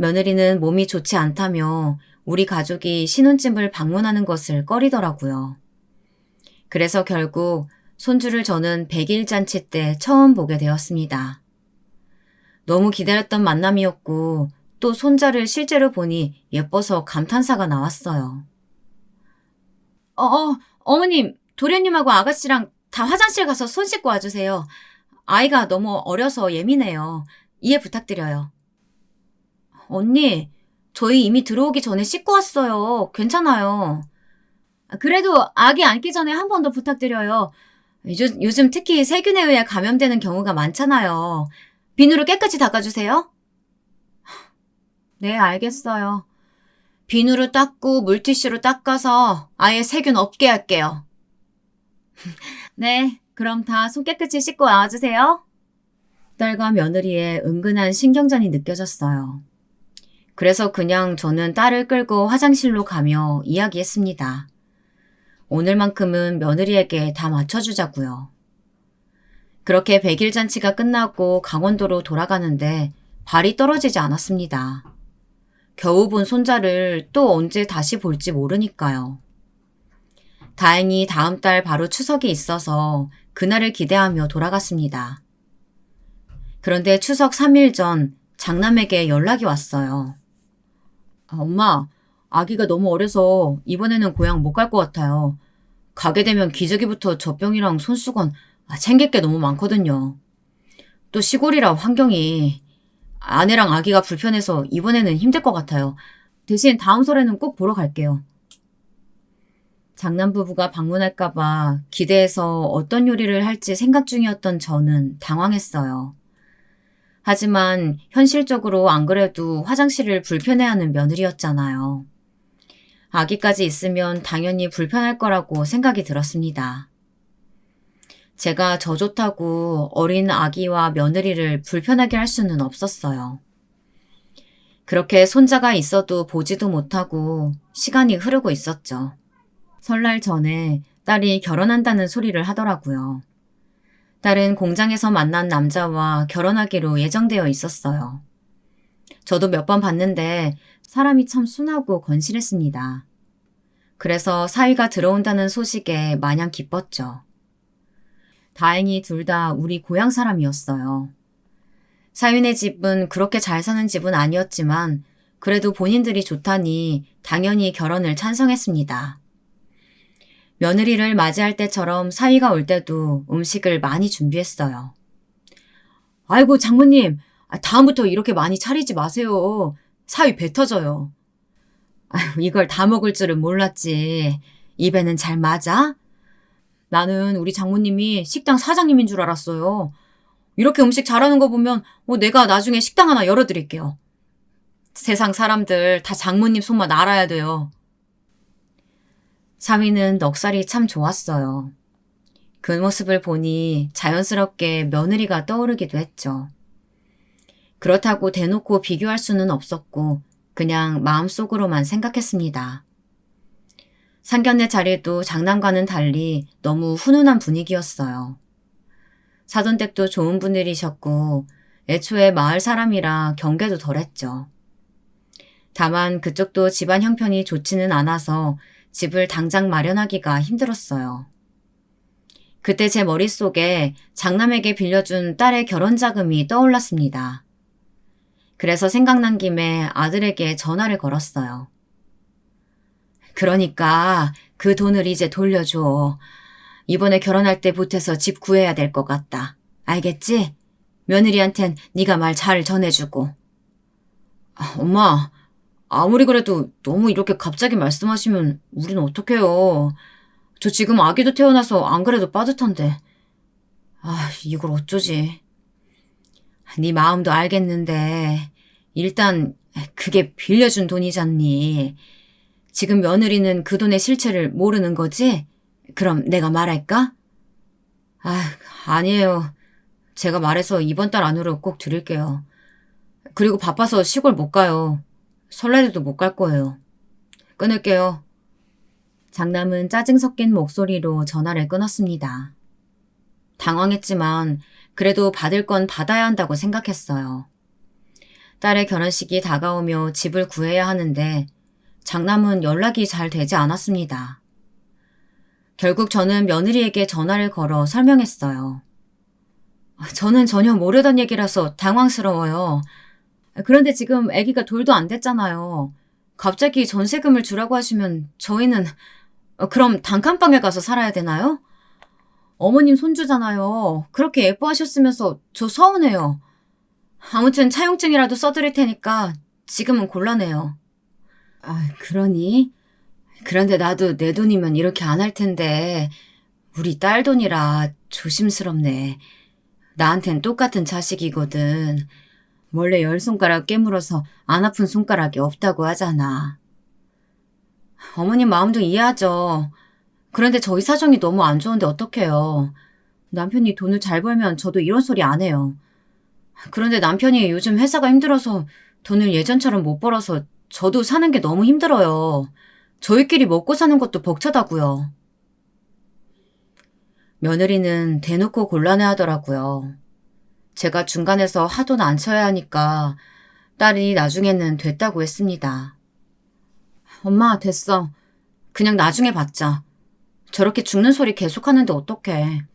며느리는 몸이 좋지 않다며 우리 가족이 신혼집을 방문하는 것을 꺼리더라고요. 그래서 결국 손주를 저는 100일 잔치 때 처음 보게 되었습니다. 너무 기다렸던 만남이었고 또 손자를 실제로 보니 예뻐서 감탄사가 나왔어요. 어머님, 도련님하고 아가씨랑 다 화장실 가서 손 씻고 와주세요. 아이가 너무 어려서 예민해요. 이해 부탁드려요. 언니, 저희 이미 들어오기 전에 씻고 왔어요. 괜찮아요. 그래도 아기 앉기 전에 한 번 더 부탁드려요. 요즘 특히 세균에 의해 감염되는 경우가 많잖아요. 비누로 깨끗이 닦아주세요. 네, 알겠어요. 비누로 닦고 물티슈로 닦아서 아예 세균 없게 할게요. 네, 그럼 다 손 깨끗이 씻고 나와주세요. 딸과 며느리의 은근한 신경전이 느껴졌어요. 그래서 그냥 저는 딸을 끌고 화장실로 가며 이야기했습니다. 오늘만큼은 며느리에게 다 맞춰주자고요. 그렇게 100일 잔치가 끝나고 강원도로 돌아가는데 발이 떨어지지 않았습니다. 겨우 본 손자를 또 언제 다시 볼지 모르니까요. 다행히 다음 달 바로 추석이 있어서 그날을 기대하며 돌아갔습니다. 그런데 추석 3일 전 장남에게 연락이 왔어요. 엄마, 아기가 너무 어려서 이번에는 고향 못 갈 것 같아요. 가게 되면 기저귀부터 젖병이랑 손수건 챙길 게 너무 많거든요. 또 시골이라 환경이 아내랑 아기가 불편해서 이번에는 힘들 것 같아요. 대신 다음 설에는 꼭 보러 갈게요. 장남 부부가 방문할까봐 기대해서 어떤 요리를 할지 생각 중이었던 저는 당황했어요. 하지만 현실적으로 안 그래도 화장실을 불편해하는 며느리였잖아요. 아기까지 있으면 당연히 불편할 거라고 생각이 들었습니다. 제가 저 좋다고 어린 아기와 며느리를 불편하게 할 수는 없었어요. 그렇게 손자가 있어도 보지도 못하고 시간이 흐르고 있었죠. 설날 전에 딸이 결혼한다는 소리를 하더라고요. 딸은 공장에서 만난 남자와 결혼하기로 예정되어 있었어요. 저도 몇 번 봤는데 사람이 참 순하고 건실했습니다. 그래서 사위가 들어온다는 소식에 마냥 기뻤죠. 다행히 둘 다 우리 고향 사람이었어요. 사위네 집은 그렇게 잘 사는 집은 아니었지만 그래도 본인들이 좋다니 당연히 결혼을 찬성했습니다. 며느리를 맞이할 때처럼 사위가 올 때도 음식을 많이 준비했어요. 아이고 장모님, 다음부터 이렇게 많이 차리지 마세요. 사위 배 터져요. 아유, 이걸 다 먹을 줄은 몰랐지. 입에는 잘 맞아? 나는 우리 장모님이 식당 사장님인 줄 알았어요. 이렇게 음식 잘하는 거 보면 내가 나중에 식당 하나 열어드릴게요. 세상 사람들 다 장모님 손맛 알아야 돼요. 사위는 넉살이 참 좋았어요. 그 모습을 보니 자연스럽게 며느리가 떠오르기도 했죠. 그렇다고 대놓고 비교할 수는 없었고 그냥 마음속으로만 생각했습니다. 상견례 자리도 장남과는 달리 너무 훈훈한 분위기였어요. 사돈댁도 좋은 분들이셨고 애초에 마을 사람이라 경계도 덜했죠. 다만 그쪽도 집안 형편이 좋지는 않아서 집을 당장 마련하기가 힘들었어요. 그때 제 머릿속에 장남에게 빌려준 딸의 결혼 자금이 떠올랐습니다. 그래서 생각난 김에 아들에게 전화를 걸었어요. 그러니까 그 돈을 이제 돌려줘. 이번에 결혼할 때 보태서 집 구해야 될 것 같다. 알겠지? 며느리한텐 네가 말 잘 전해주고. 엄마, 아무리 그래도 너무 이렇게 갑자기 말씀하시면 우린 어떡해요. 저 지금 아기도 태어나서 안 그래도 빠듯한데. 이걸 어쩌지. 네 마음도 알겠는데 일단 그게 빌려준 돈이잖니. 지금 며느리는 그 돈의 실체를 모르는 거지? 그럼 내가 말할까? 아니에요. 제가 말해서 이번 달 안으로 꼭 드릴게요. 그리고 바빠서 시골 못 가요. 설날에도 못 갈 거예요. 끊을게요. 장남은 짜증 섞인 목소리로 전화를 끊었습니다. 당황했지만 그래도 받을 건 받아야 한다고 생각했어요. 딸의 결혼식이 다가오며 집을 구해야 하는데 장남은 연락이 잘 되지 않았습니다. 결국 저는 며느리에게 전화를 걸어 설명했어요. 저는 전혀 모르던 얘기라서 당황스러워요. 그런데 지금 아기가 돌도 안 됐잖아요. 갑자기 전세금을 주라고 하시면 저희는 그럼 단칸방에 가서 살아야 되나요? 어머님 손주잖아요. 그렇게 예뻐하셨으면서 저 서운해요. 아무튼 차용증이라도 써드릴 테니까 지금은 곤란해요. 그러니? 그런데 나도 내 돈이면 이렇게 안 할 텐데 우리 딸 돈이라 조심스럽네. 나한텐 똑같은 자식이거든. 원래 10손가락 깨물어서 안 아픈 손가락이 없다고 하잖아. 어머님 마음도 이해하죠. 그런데 저희 사정이 너무 안 좋은데 어떡해요. 남편이 돈을 잘 벌면 저도 이런 소리 안 해요. 그런데 남편이 요즘 회사가 힘들어서 돈을 예전처럼 못 벌어서 저도 사는 게 너무 힘들어요. 저희끼리 먹고 사는 것도 벅차다고요. 며느리는 대놓고 곤란해하더라고요. 제가 중간에서 하도 난처해 하니까 딸이 나중에는 됐다고 했습니다. 엄마, 됐어. 그냥 나중에 받자. 저렇게 죽는 소리 계속하는데 어떡해.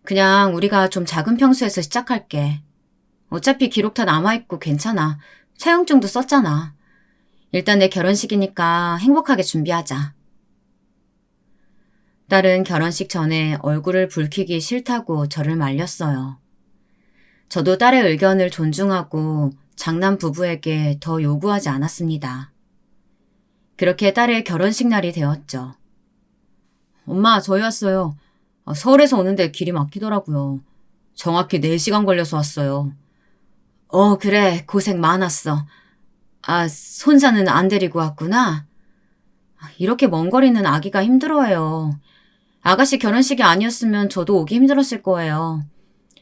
그냥 우리가 좀 작은 평수에서 시작할게. 어차피 기록 다 남아있고 괜찮아. 차용증도 썼잖아. 일단 내 결혼식이니까 행복하게 준비하자. 딸은 결혼식 전에 얼굴을 붉히기 싫다고 저를 말렸어요. 저도 딸의 의견을 존중하고 장남 부부에게 더 요구하지 않았습니다. 그렇게 딸의 결혼식 날이 되었죠. 엄마, 저희 왔어요. 서울에서 오는데 길이 막히더라고요. 정확히 4시간 걸려서 왔어요. 그래. 고생 많았어. 손자는 안 데리고 왔구나? 이렇게 먼 거리는 아기가 힘들어해요. 아가씨 결혼식이 아니었으면 저도 오기 힘들었을 거예요.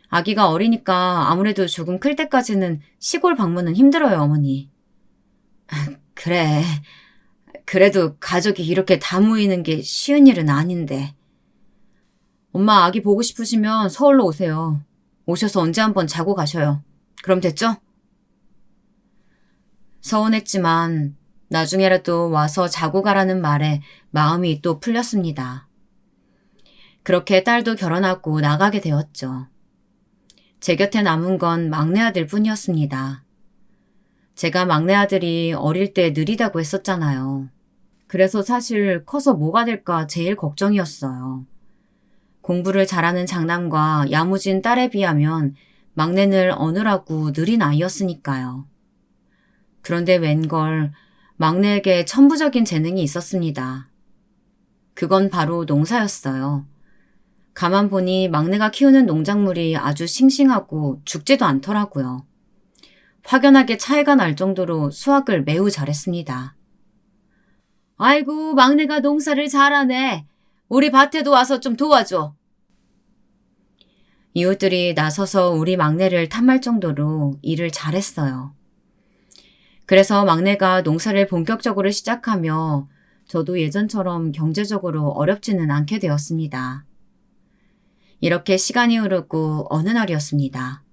아기가 어리니까 아무래도 조금 클 때까지는 시골 방문은 힘들어요, 어머니. 그래. 그래도 가족이 이렇게 다 모이는 게 쉬운 일은 아닌데. 엄마 아기 보고 싶으시면 서울로 오세요. 오셔서 언제 한번 자고 가셔요. 그럼 됐죠? 서운했지만 나중에라도 와서 자고 가라는 말에 마음이 또 풀렸습니다. 그렇게 딸도 결혼하고 나가게 되었죠. 제 곁에 남은 건 막내 아들 뿐이었습니다. 제가 막내 아들이 어릴 때 느리다고 했었잖아요. 그래서 사실 커서 뭐가 될까 제일 걱정이었어요. 공부를 잘하는 장남과 야무진 딸에 비하면 막내는 어느라고 느린 아이였으니까요. 그런데 웬걸 막내에게 천부적인 재능이 있었습니다. 그건 바로 농사였어요. 가만 보니 막내가 키우는 농작물이 아주 싱싱하고 죽지도 않더라고요. 확연하게 차이가 날 정도로 수확을 매우 잘했습니다. 아이고, 막내가 농사를 잘하네. 우리 밭에도 와서 좀 도와줘. 이웃들이 나서서 우리 막내를 탐할 정도로 일을 잘했어요. 그래서 막내가 농사를 본격적으로 시작하며 저도 예전처럼 경제적으로 어렵지는 않게 되었습니다. 이렇게 시간이 흐르고 어느 날이었습니다.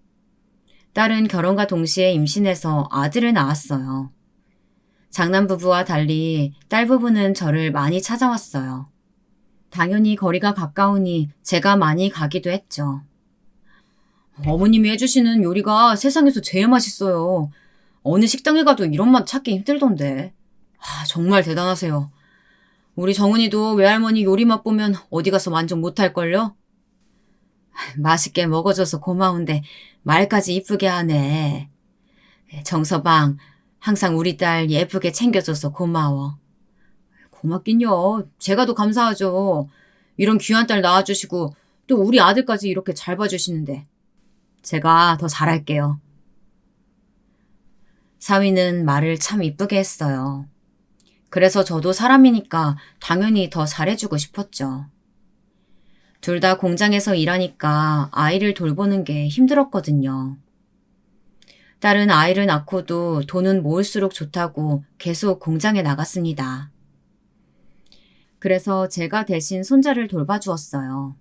딸은 결혼과 동시에 임신해서 아들을 낳았어요. 장남 부부와 달리 딸 부부는 저를 많이 찾아왔어요. 당연히 거리가 가까우니 제가 많이 가기도 했죠. 어머님이 해주시는 요리가 세상에서 제일 맛있어요. 어느 식당에 가도 이런 맛 찾기 힘들던데. 정말 대단하세요. 우리 정은이도 외할머니 요리 맛 보면 어디 가서 만족 못할걸요? 맛있게 먹어줘서 고마운데 말까지 이쁘게 하네. 정서방, 항상 우리 딸 예쁘게 챙겨줘서 고마워. 고맙긴요. 제가 더 감사하죠. 이런 귀한 딸 낳아주시고 또 우리 아들까지 이렇게 잘 봐주시는데. 제가 더 잘할게요. 사위는 말을 참 이쁘게 했어요. 그래서 저도 사람이니까 당연히 더 잘해주고 싶었죠. 둘 다 공장에서 일하니까 아이를 돌보는 게 힘들었거든요. 딸은 아이를 낳고도 돈은 모을수록 좋다고 계속 공장에 나갔습니다. 그래서 제가 대신 손자를 돌봐주었어요.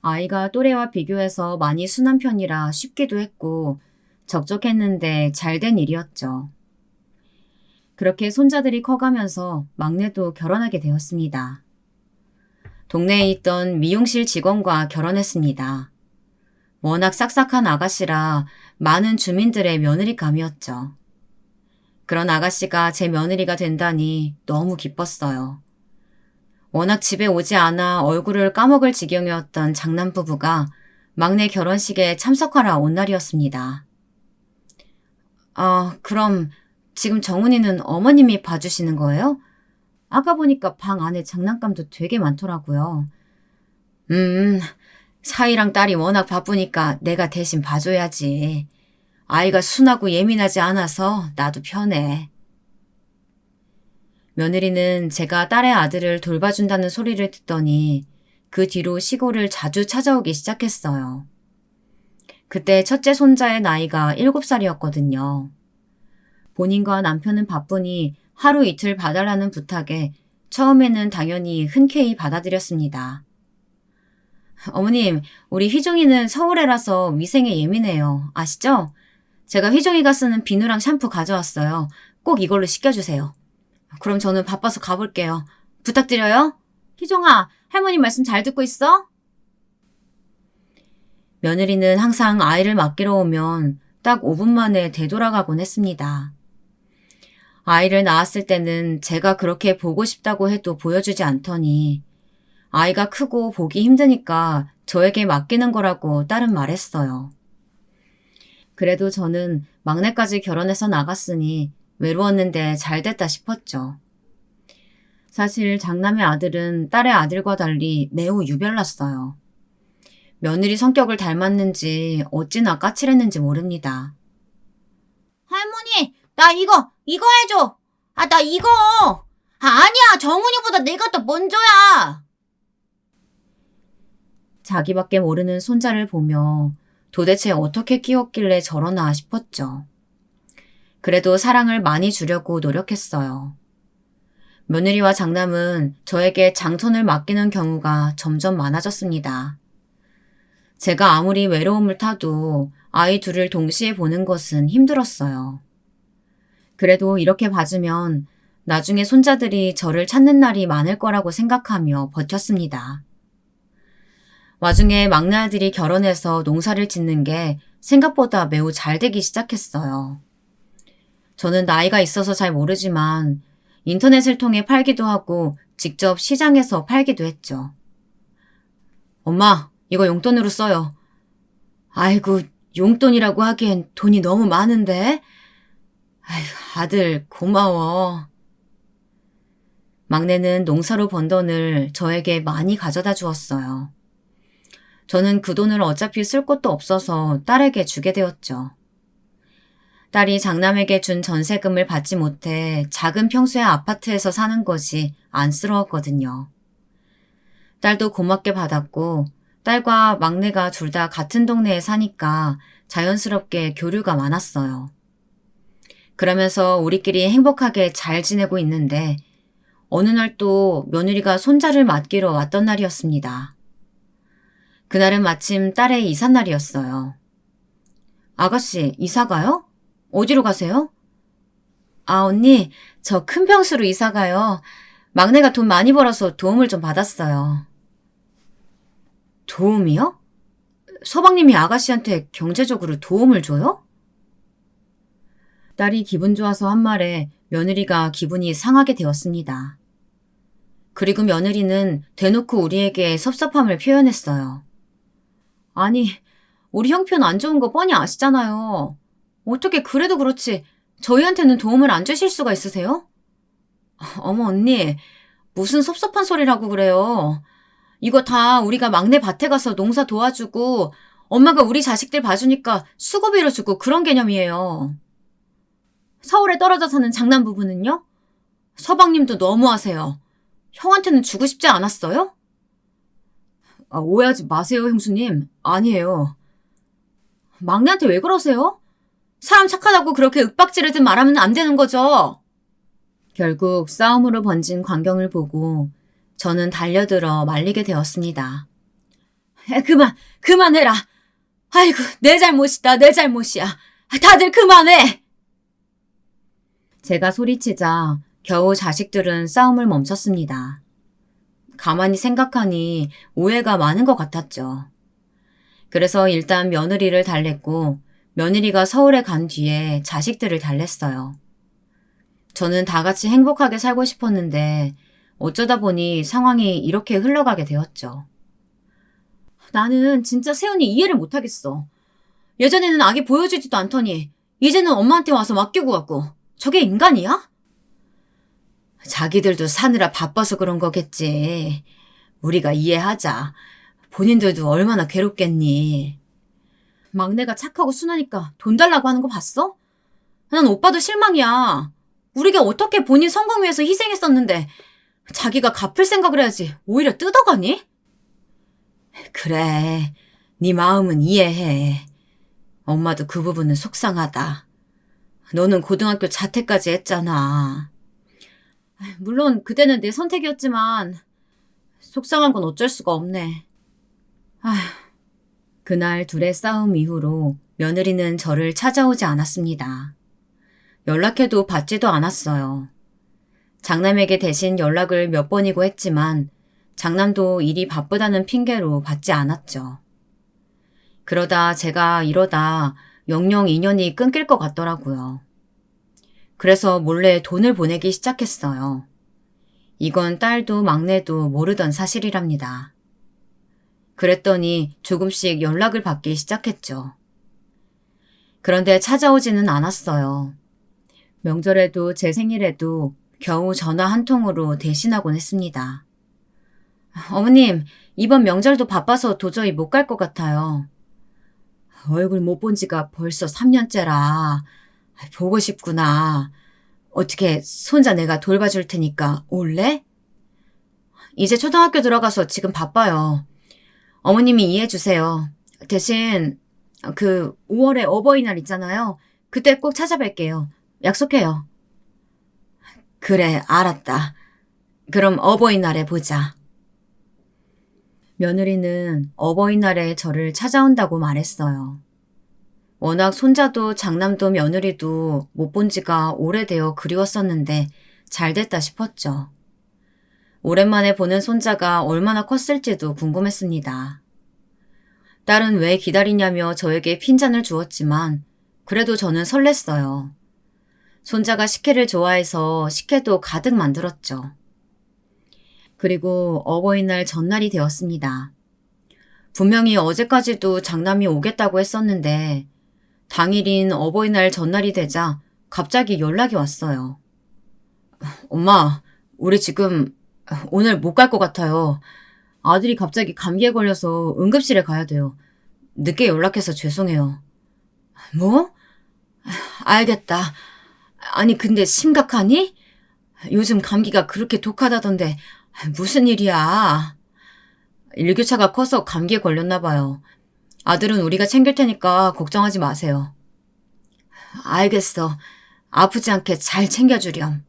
아이가 또래와 비교해서 많이 순한 편이라 쉽기도 했고 적적했는데 잘된 일이었죠. 그렇게 손자들이 커가면서 막내도 결혼하게 되었습니다. 동네에 있던 미용실 직원과 결혼했습니다. 워낙 싹싹한 아가씨라 많은 주민들의 며느리감이었죠. 그런 아가씨가 제 며느리가 된다니 너무 기뻤어요. 워낙 집에 오지 않아 얼굴을 까먹을 지경이었던 장남부부가 막내 결혼식에 참석하러 온 날이었습니다. 그럼 지금 정훈이는 어머님이 봐주시는 거예요? 아까 보니까 방 안에 장난감도 되게 많더라고요. 사위랑 딸이 워낙 바쁘니까 내가 대신 봐줘야지. 아이가 순하고 예민하지 않아서 나도 편해. 며느리는 제가 딸의 아들을 돌봐준다는 소리를 듣더니 그 뒤로 시골을 자주 찾아오기 시작했어요. 그때 첫째 손자의 나이가 7살이었거든요. 본인과 남편은 바쁘니 하루 이틀 봐달라는 부탁에 처음에는 당연히 흔쾌히 받아들였습니다. 어머님, 우리 휘종이는 서울애라서 위생에 예민해요. 아시죠? 제가 휘종이가 쓰는 비누랑 샴푸 가져왔어요. 꼭 이걸로 씻겨주세요. 그럼 저는 바빠서 가볼게요. 부탁드려요. 휘종아, 할머니 말씀 잘 듣고 있어? 며느리는 항상 아이를 맡기러 오면 딱 5분 만에 되돌아가곤 했습니다. 아이를 낳았을 때는 제가 그렇게 보고 싶다고 해도 보여주지 않더니 아이가 크고 보기 힘드니까 저에게 맡기는 거라고 딸은 말했어요. 그래도 저는 막내까지 결혼해서 나갔으니 외로웠는데 잘됐다 싶었죠. 사실 장남의 아들은 딸의 아들과 달리 매우 유별났어요. 며느리 성격을 닮았는지 어찌나 까칠했는지 모릅니다. 할머니, 나 이거 해줘. 나 이거. 아니야, 정훈이보다 내가 더 먼저야. 자기밖에 모르는 손자를 보며 도대체 어떻게 키웠길래 저러나 싶었죠. 그래도 사랑을 많이 주려고 노력했어요. 며느리와 장남은 저에게 장손을 맡기는 경우가 점점 많아졌습니다. 제가 아무리 외로움을 타도 아이 둘을 동시에 보는 것은 힘들었어요. 그래도 이렇게 봐주면 나중에 손자들이 저를 찾는 날이 많을 거라고 생각하며 버텼습니다. 와중에 막내 아들이 결혼해서 농사를 짓는 게 생각보다 매우 잘 되기 시작했어요. 저는 나이가 있어서 잘 모르지만 인터넷을 통해 팔기도 하고 직접 시장에서 팔기도 했죠. 엄마, 이거 용돈으로 써요. 아이고, 용돈이라고 하기엔 돈이 너무 많은데? 아이고, 아들 고마워. 막내는 농사로 번 돈을 저에게 많이 가져다 주었어요. 저는 그 돈을 어차피 쓸 곳도 없어서 딸에게 주게 되었죠. 딸이 장남에게 준 전세금을 받지 못해 작은 평수의 아파트에서 사는 것이 안쓰러웠거든요. 딸도 고맙게 받았고 딸과 막내가 둘 다 같은 동네에 사니까 자연스럽게 교류가 많았어요. 그러면서 우리끼리 행복하게 잘 지내고 있는데 어느 날 또 며느리가 손자를 맡기러 왔던 날이었습니다. 그날은 마침 딸의 이삿날이었어요. 아가씨, 이사가요? 어디로 가세요? 언니, 저 큰 평수로 이사가요. 막내가 돈 많이 벌어서 도움을 좀 받았어요. 도움이요? 서방님이 아가씨한테 경제적으로 도움을 줘요? 딸이 기분 좋아서 한 말에 며느리가 기분이 상하게 되었습니다. 그리고 며느리는 대놓고 우리에게 섭섭함을 표현했어요. 아니, 우리 형편 안 좋은 거 뻔히 아시잖아요. 어떻게 그래도 그렇지 저희한테는 도움을 안 주실 수가 있으세요? 어머 언니, 무슨 섭섭한 소리라고 그래요. 이거 다 우리가 막내 밭에 가서 농사 도와주고 엄마가 우리 자식들 봐주니까 수고비로 주고 그런 개념이에요. 서울에 떨어져 사는 장남 부부는요? 서방님도 너무하세요. 형한테는 주고 싶지 않았어요? 오해하지 마세요, 형수님. 아니에요. 막내한테 왜 그러세요? 사람 착하다고 그렇게 윽박지르듯 말하면 안 되는 거죠. 결국 싸움으로 번진 광경을 보고 저는 달려들어 말리게 되었습니다. 그만해라. 아이고, 내 잘못이다, 내 잘못이야. 다들 그만해! 제가 소리치자 겨우 자식들은 싸움을 멈췄습니다. 가만히 생각하니 오해가 많은 것 같았죠. 그래서 일단 며느리를 달랬고 며느리가 서울에 간 뒤에 자식들을 달랬어요. 저는 다 같이 행복하게 살고 싶었는데 어쩌다 보니 상황이 이렇게 흘러가게 되었죠. 나는 진짜 세훈이 이해를 못하겠어. 예전에는 아기 보여주지도 않더니 이제는 엄마한테 와서 맡기고 가고 저게 인간이야? 자기들도 사느라 바빠서 그런 거겠지. 우리가 이해하자. 본인들도 얼마나 괴롭겠니. 막내가 착하고 순하니까 돈 달라고 하는 거 봤어? 난 오빠도 실망이야. 우리가 어떻게 본인 성공 위해서 희생했었는데 자기가 갚을 생각을 해야지 오히려 뜯어가니? 그래, 네 마음은 이해해. 엄마도 그 부분은 속상하다. 너는 고등학교 자퇴까지 했잖아. 물론 그때는 내 선택이었지만 속상한 건 어쩔 수가 없네. 그날 둘의 싸움 이후로 며느리는 저를 찾아오지 않았습니다. 연락해도 받지도 않았어요. 장남에게 대신 연락을 몇 번이고 했지만 장남도 일이 바쁘다는 핑계로 받지 않았죠. 그러다 제가 이러다 영영 인연이 끊길 것 같더라고요. 그래서 몰래 돈을 보내기 시작했어요. 이건 딸도 막내도 모르던 사실이랍니다. 그랬더니 조금씩 연락을 받기 시작했죠. 그런데 찾아오지는 않았어요. 명절에도 제 생일에도 겨우 전화 한 통으로 대신하곤 했습니다. 어머님, 이번 명절도 바빠서 도저히 못 갈 것 같아요. 얼굴 못 본 지가 벌써 3년째라. 보고 싶구나. 어떻게 손자 내가 돌봐줄 테니까 올래? 이제 초등학교 들어가서 지금 바빠요. 어머님이 이해해 주세요. 대신 5월에 어버이날 있잖아요. 그때 꼭 찾아뵐게요. 약속해요. 그래, 알았다. 그럼 어버이날에 보자. 며느리는 어버이날에 저를 찾아온다고 말했어요. 워낙 손자도 장남도 며느리도 못 본 지가 오래되어 그리웠었는데 잘 됐다 싶었죠. 오랜만에 보는 손자가 얼마나 컸을지도 궁금했습니다. 딸은 왜 기다리냐며 저에게 핀잔을 주었지만 그래도 저는 설렜어요. 손자가 식혜를 좋아해서 식혜도 가득 만들었죠. 그리고 어버이날 전날이 되었습니다. 분명히 어제까지도 장남이 오겠다고 했었는데 당일인 어버이날 전날이 되자 갑자기 연락이 왔어요. 엄마, 우리 지금 오늘 못 갈 것 같아요. 아들이 갑자기 감기에 걸려서 응급실에 가야 돼요. 늦게 연락해서 죄송해요. 뭐? 알겠다. 아니 근데 심각하니? 요즘 감기가 그렇게 독하다던데 무슨 일이야? 일교차가 커서 감기에 걸렸나 봐요. 아들은 우리가 챙길 테니까 걱정하지 마세요. 알겠어. 아프지 않게 잘 챙겨주렴.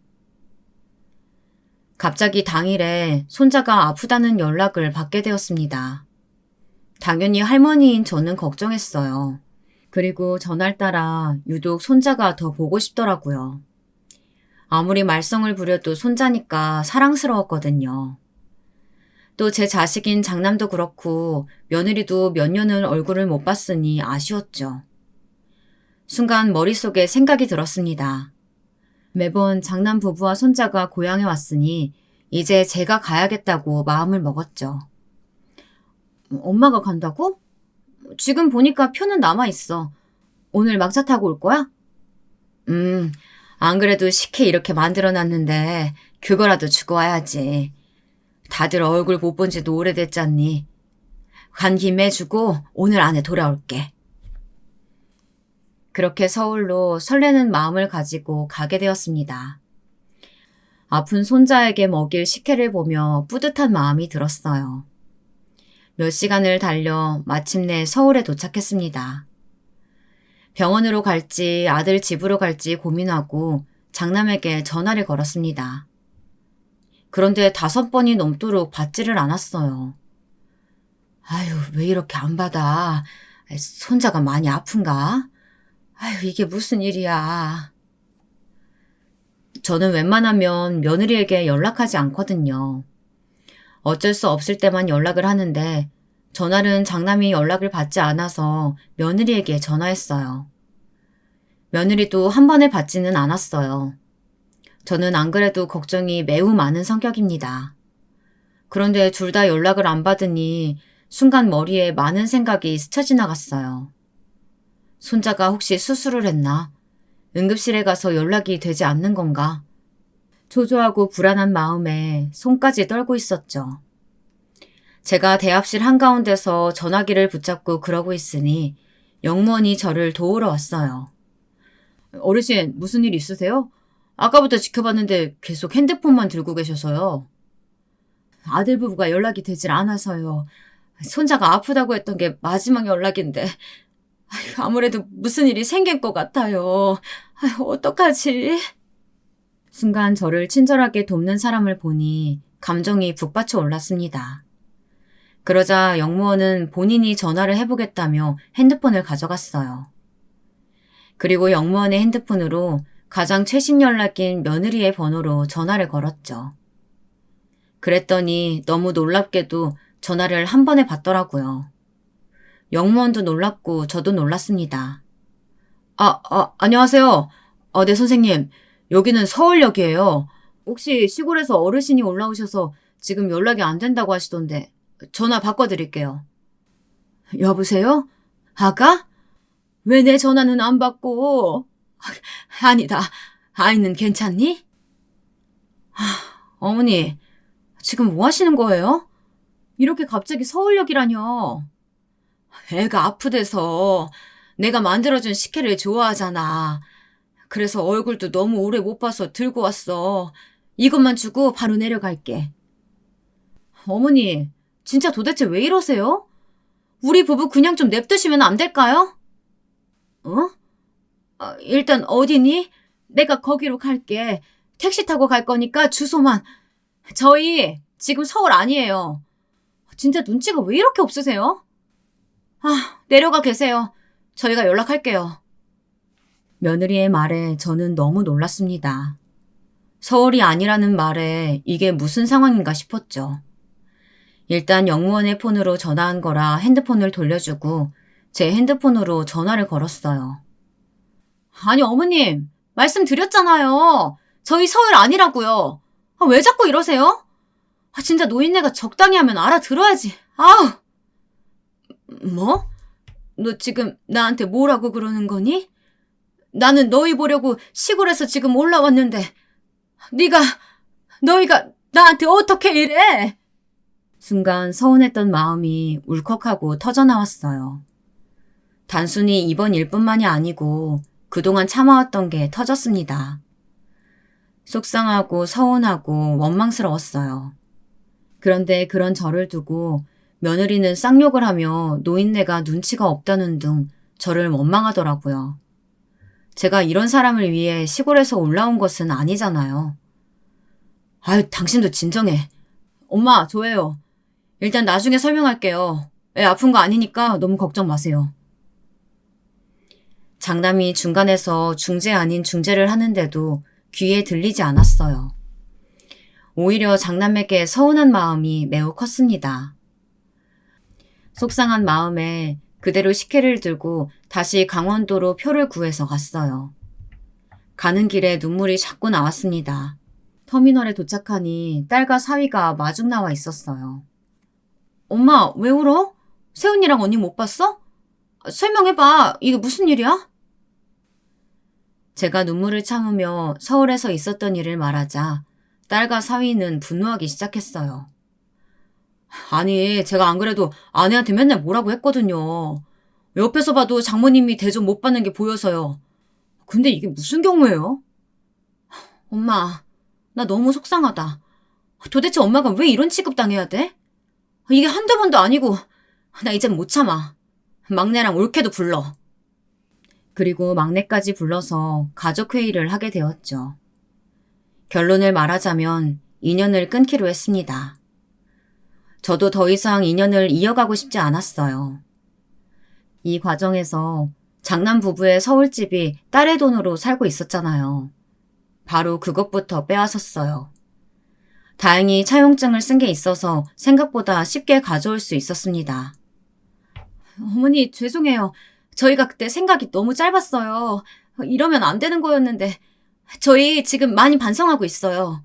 갑자기 당일에 손자가 아프다는 연락을 받게 되었습니다. 당연히 할머니인 저는 걱정했어요. 그리고 전날따라 유독 손자가 더 보고 싶더라고요. 아무리 말썽을 부려도 손자니까 사랑스러웠거든요. 또 제 자식인 장남도 그렇고 며느리도 몇 년을 얼굴을 못 봤으니 아쉬웠죠. 순간 머릿속에 생각이 들었습니다. 매번 장남 부부와 손자가 고향에 왔으니 이제 제가 가야겠다고 마음을 먹었죠. 엄마가 간다고? 지금 보니까 표는 남아있어. 오늘 막차 타고 올 거야? 안 그래도 식혜 이렇게 만들어놨는데 그거라도 주고 와야지. 다들 얼굴 못 본 지도 오래됐잖니. 간 김에 주고 오늘 안에 돌아올게. 그렇게 서울로 설레는 마음을 가지고 가게 되었습니다. 아픈 손자에게 먹일 식혜를 보며 뿌듯한 마음이 들었어요. 몇 시간을 달려 마침내 서울에 도착했습니다. 병원으로 갈지 아들 집으로 갈지 고민하고 장남에게 전화를 걸었습니다. 그런데 5번이 넘도록 받지를 않았어요. 아유, 왜 이렇게 안 받아? 손자가 많이 아픈가? 아휴, 이게 무슨 일이야. 저는 웬만하면 며느리에게 연락하지 않거든요. 어쩔 수 없을 때만 연락을 하는데 전날은 장남이 연락을 받지 않아서 며느리에게 전화했어요. 며느리도 한 번에 받지는 않았어요. 저는 안 그래도 걱정이 매우 많은 성격입니다. 그런데 둘 다 연락을 안 받으니 순간 머리에 많은 생각이 스쳐 지나갔어요. 손자가 혹시 수술을 했나? 응급실에 가서 연락이 되지 않는 건가? 초조하고 불안한 마음에 손까지 떨고 있었죠. 제가 대합실 한가운데서 전화기를 붙잡고 그러고 있으니 영무원이 저를 도우러 왔어요. 어르신, 무슨 일 있으세요? 아까부터 지켜봤는데 계속 핸드폰만 들고 계셔서요. 아들 부부가 연락이 되질 않아서요. 손자가 아프다고 했던 게 마지막 연락인데 아무래도 무슨 일이 생긴 것 같아요. 어떡하지? 순간 저를 친절하게 돕는 사람을 보니 감정이 북받쳐 올랐습니다. 그러자 영무원은 본인이 전화를 해보겠다며 핸드폰을 가져갔어요. 그리고 영무원의 핸드폰으로 가장 최신 연락인 며느리의 번호로 전화를 걸었죠. 그랬더니 너무 놀랍게도 전화를 한 번에 받더라고요. 영무원도 놀랐고 저도 놀랐습니다. 안녕하세요. 네, 선생님. 여기는 서울역이에요. 혹시 시골에서 어르신이 올라오셔서 지금 연락이 안 된다고 하시던데 전화 바꿔드릴게요. 여보세요? 아가? 왜 내 전화는 안 받고? 아니다. 아이는 괜찮니? 어머니, 지금 뭐 하시는 거예요? 이렇게 갑자기 서울역이라뇨. 애가 아프대서 내가 만들어준 식혜를 좋아하잖아. 그래서 얼굴도 너무 오래 못 봐서 들고 왔어. 이것만 주고 바로 내려갈게. 어머니, 진짜 도대체 왜 이러세요? 우리 부부 그냥 좀 냅두시면 안 될까요? 어? 일단 어디니? 내가 거기로 갈게. 택시 타고 갈 거니까 주소만. 저희 지금 서울 아니에요. 진짜 눈치가 왜 이렇게 없으세요? 내려가 계세요. 저희가 연락할게요. 며느리의 말에 저는 너무 놀랐습니다. 서울이 아니라는 말에 이게 무슨 상황인가 싶었죠. 일단 영무원의 폰으로 전화한 거라 핸드폰을 돌려주고 제 핸드폰으로 전화를 걸었어요. 아니 어머님, 말씀드렸잖아요. 저희 서울 아니라고요. 왜 자꾸 이러세요? 진짜 노인네가 적당히 하면 알아들어야지. 아우! 뭐? 너 지금 나한테 뭐라고 그러는 거니? 나는 너희 보려고 시골에서 지금 올라왔는데 너희가 나한테 어떻게 이래? 순간 서운했던 마음이 울컥하고 터져나왔어요. 단순히 이번 일뿐만이 아니고 그동안 참아왔던 게 터졌습니다. 속상하고 서운하고 원망스러웠어요. 그런데 그런 저를 두고 며느리는 쌍욕을 하며 노인네가 눈치가 없다는 등 저를 원망하더라고요. 제가 이런 사람을 위해 시골에서 올라온 것은 아니잖아요. 당신도 진정해. 엄마, 저예요. 일단 나중에 설명할게요. 애 아픈 거 아니니까 너무 걱정 마세요. 장남이 중간에서 중재 아닌 중재를 하는데도 귀에 들리지 않았어요. 오히려 장남에게 서운한 마음이 매우 컸습니다. 속상한 마음에 그대로 식혜를 들고 다시 강원도로 표를 구해서 갔어요. 가는 길에 눈물이 자꾸 나왔습니다. 터미널에 도착하니 딸과 사위가 마중 나와 있었어요. 엄마, 왜 울어? 세훈이랑 언니 못 봤어? 설명해봐. 이게 무슨 일이야? 제가 눈물을 참으며 서울에서 있었던 일을 말하자 딸과 사위는 분노하기 시작했어요. 아니, 제가 안 그래도 아내한테 맨날 뭐라고 했거든요. 옆에서 봐도 장모님이 대접 못 받는 게 보여서요. 근데 이게 무슨 경우예요? 엄마, 나 너무 속상하다. 도대체 엄마가 왜 이런 취급당해야 돼? 이게 한두 번도 아니고 나 이젠 못 참아. 막내랑 올케도 불러. 그리고 막내까지 불러서 가족회의를 하게 되었죠. 결론을 말하자면 인연을 끊기로 했습니다. 저도 더 이상 인연을 이어가고 싶지 않았어요. 이 과정에서 장남 부부의 서울집이 딸의 돈으로 살고 있었잖아요. 바로 그것부터 빼앗았어요. 다행히 차용증을 쓴 게 있어서 생각보다 쉽게 가져올 수 있었습니다. 어머니, 죄송해요. 저희가 그때 생각이 너무 짧았어요. 이러면 안 되는 거였는데 저희 지금 많이 반성하고 있어요.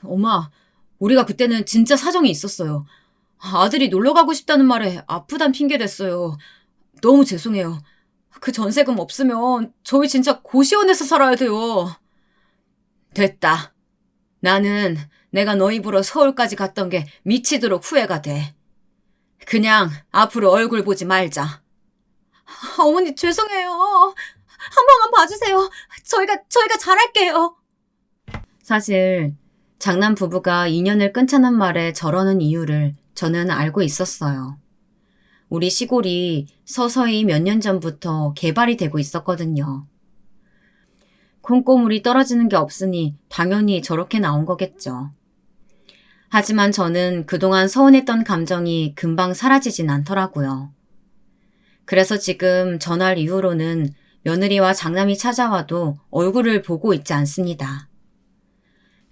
엄마, 우리가 그때는 진짜 사정이 있었어요. 아들이 놀러 가고 싶다는 말에 아프단 핑계 댔어요. 너무 죄송해요. 그 전세금 없으면 저희 진짜 고시원에서 살아야 돼요. 됐다. 나는 내가 너 입으로 서울까지 갔던 게 미치도록 후회가 돼. 그냥 앞으로 얼굴 보지 말자. 어머니, 죄송해요. 한 번만 봐주세요. 저희가 잘할게요. 사실 장남 부부가 인연을 끊자는 말에 저러는 이유를 저는 알고 있었어요. 우리 시골이 서서히 몇 년 전부터 개발이 되고 있었거든요. 콩고물이 떨어지는 게 없으니 당연히 저렇게 나온 거겠죠. 하지만 저는 그동안 서운했던 감정이 금방 사라지진 않더라고요. 그래서 지금 전화 이후로는 며느리와 장남이 찾아와도 얼굴을 보고 있지 않습니다.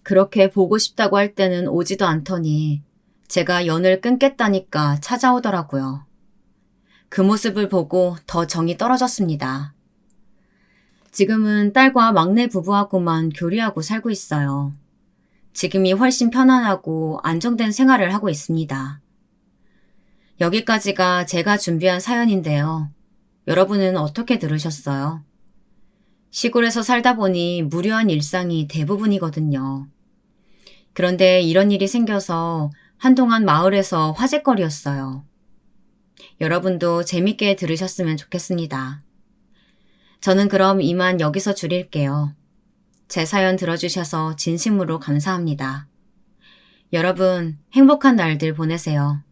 그렇게 보고 싶다고 할 때는 오지도 않더니 제가 연을 끊겠다니까 찾아오더라고요. 그 모습을 보고 더 정이 떨어졌습니다. 지금은 딸과 막내 부부하고만 교류하고 살고 있어요. 지금이 훨씬 편안하고 안정된 생활을 하고 있습니다. 여기까지가 제가 준비한 사연인데요. 여러분은 어떻게 들으셨어요? 시골에서 살다 보니 무료한 일상이 대부분이거든요. 그런데 이런 일이 생겨서 한동안 마을에서 화제거리였어요. 여러분도 재밌게 들으셨으면 좋겠습니다. 저는 그럼 이만 여기서 줄일게요. 제 사연 들어주셔서 진심으로 감사합니다. 여러분, 행복한 날들 보내세요.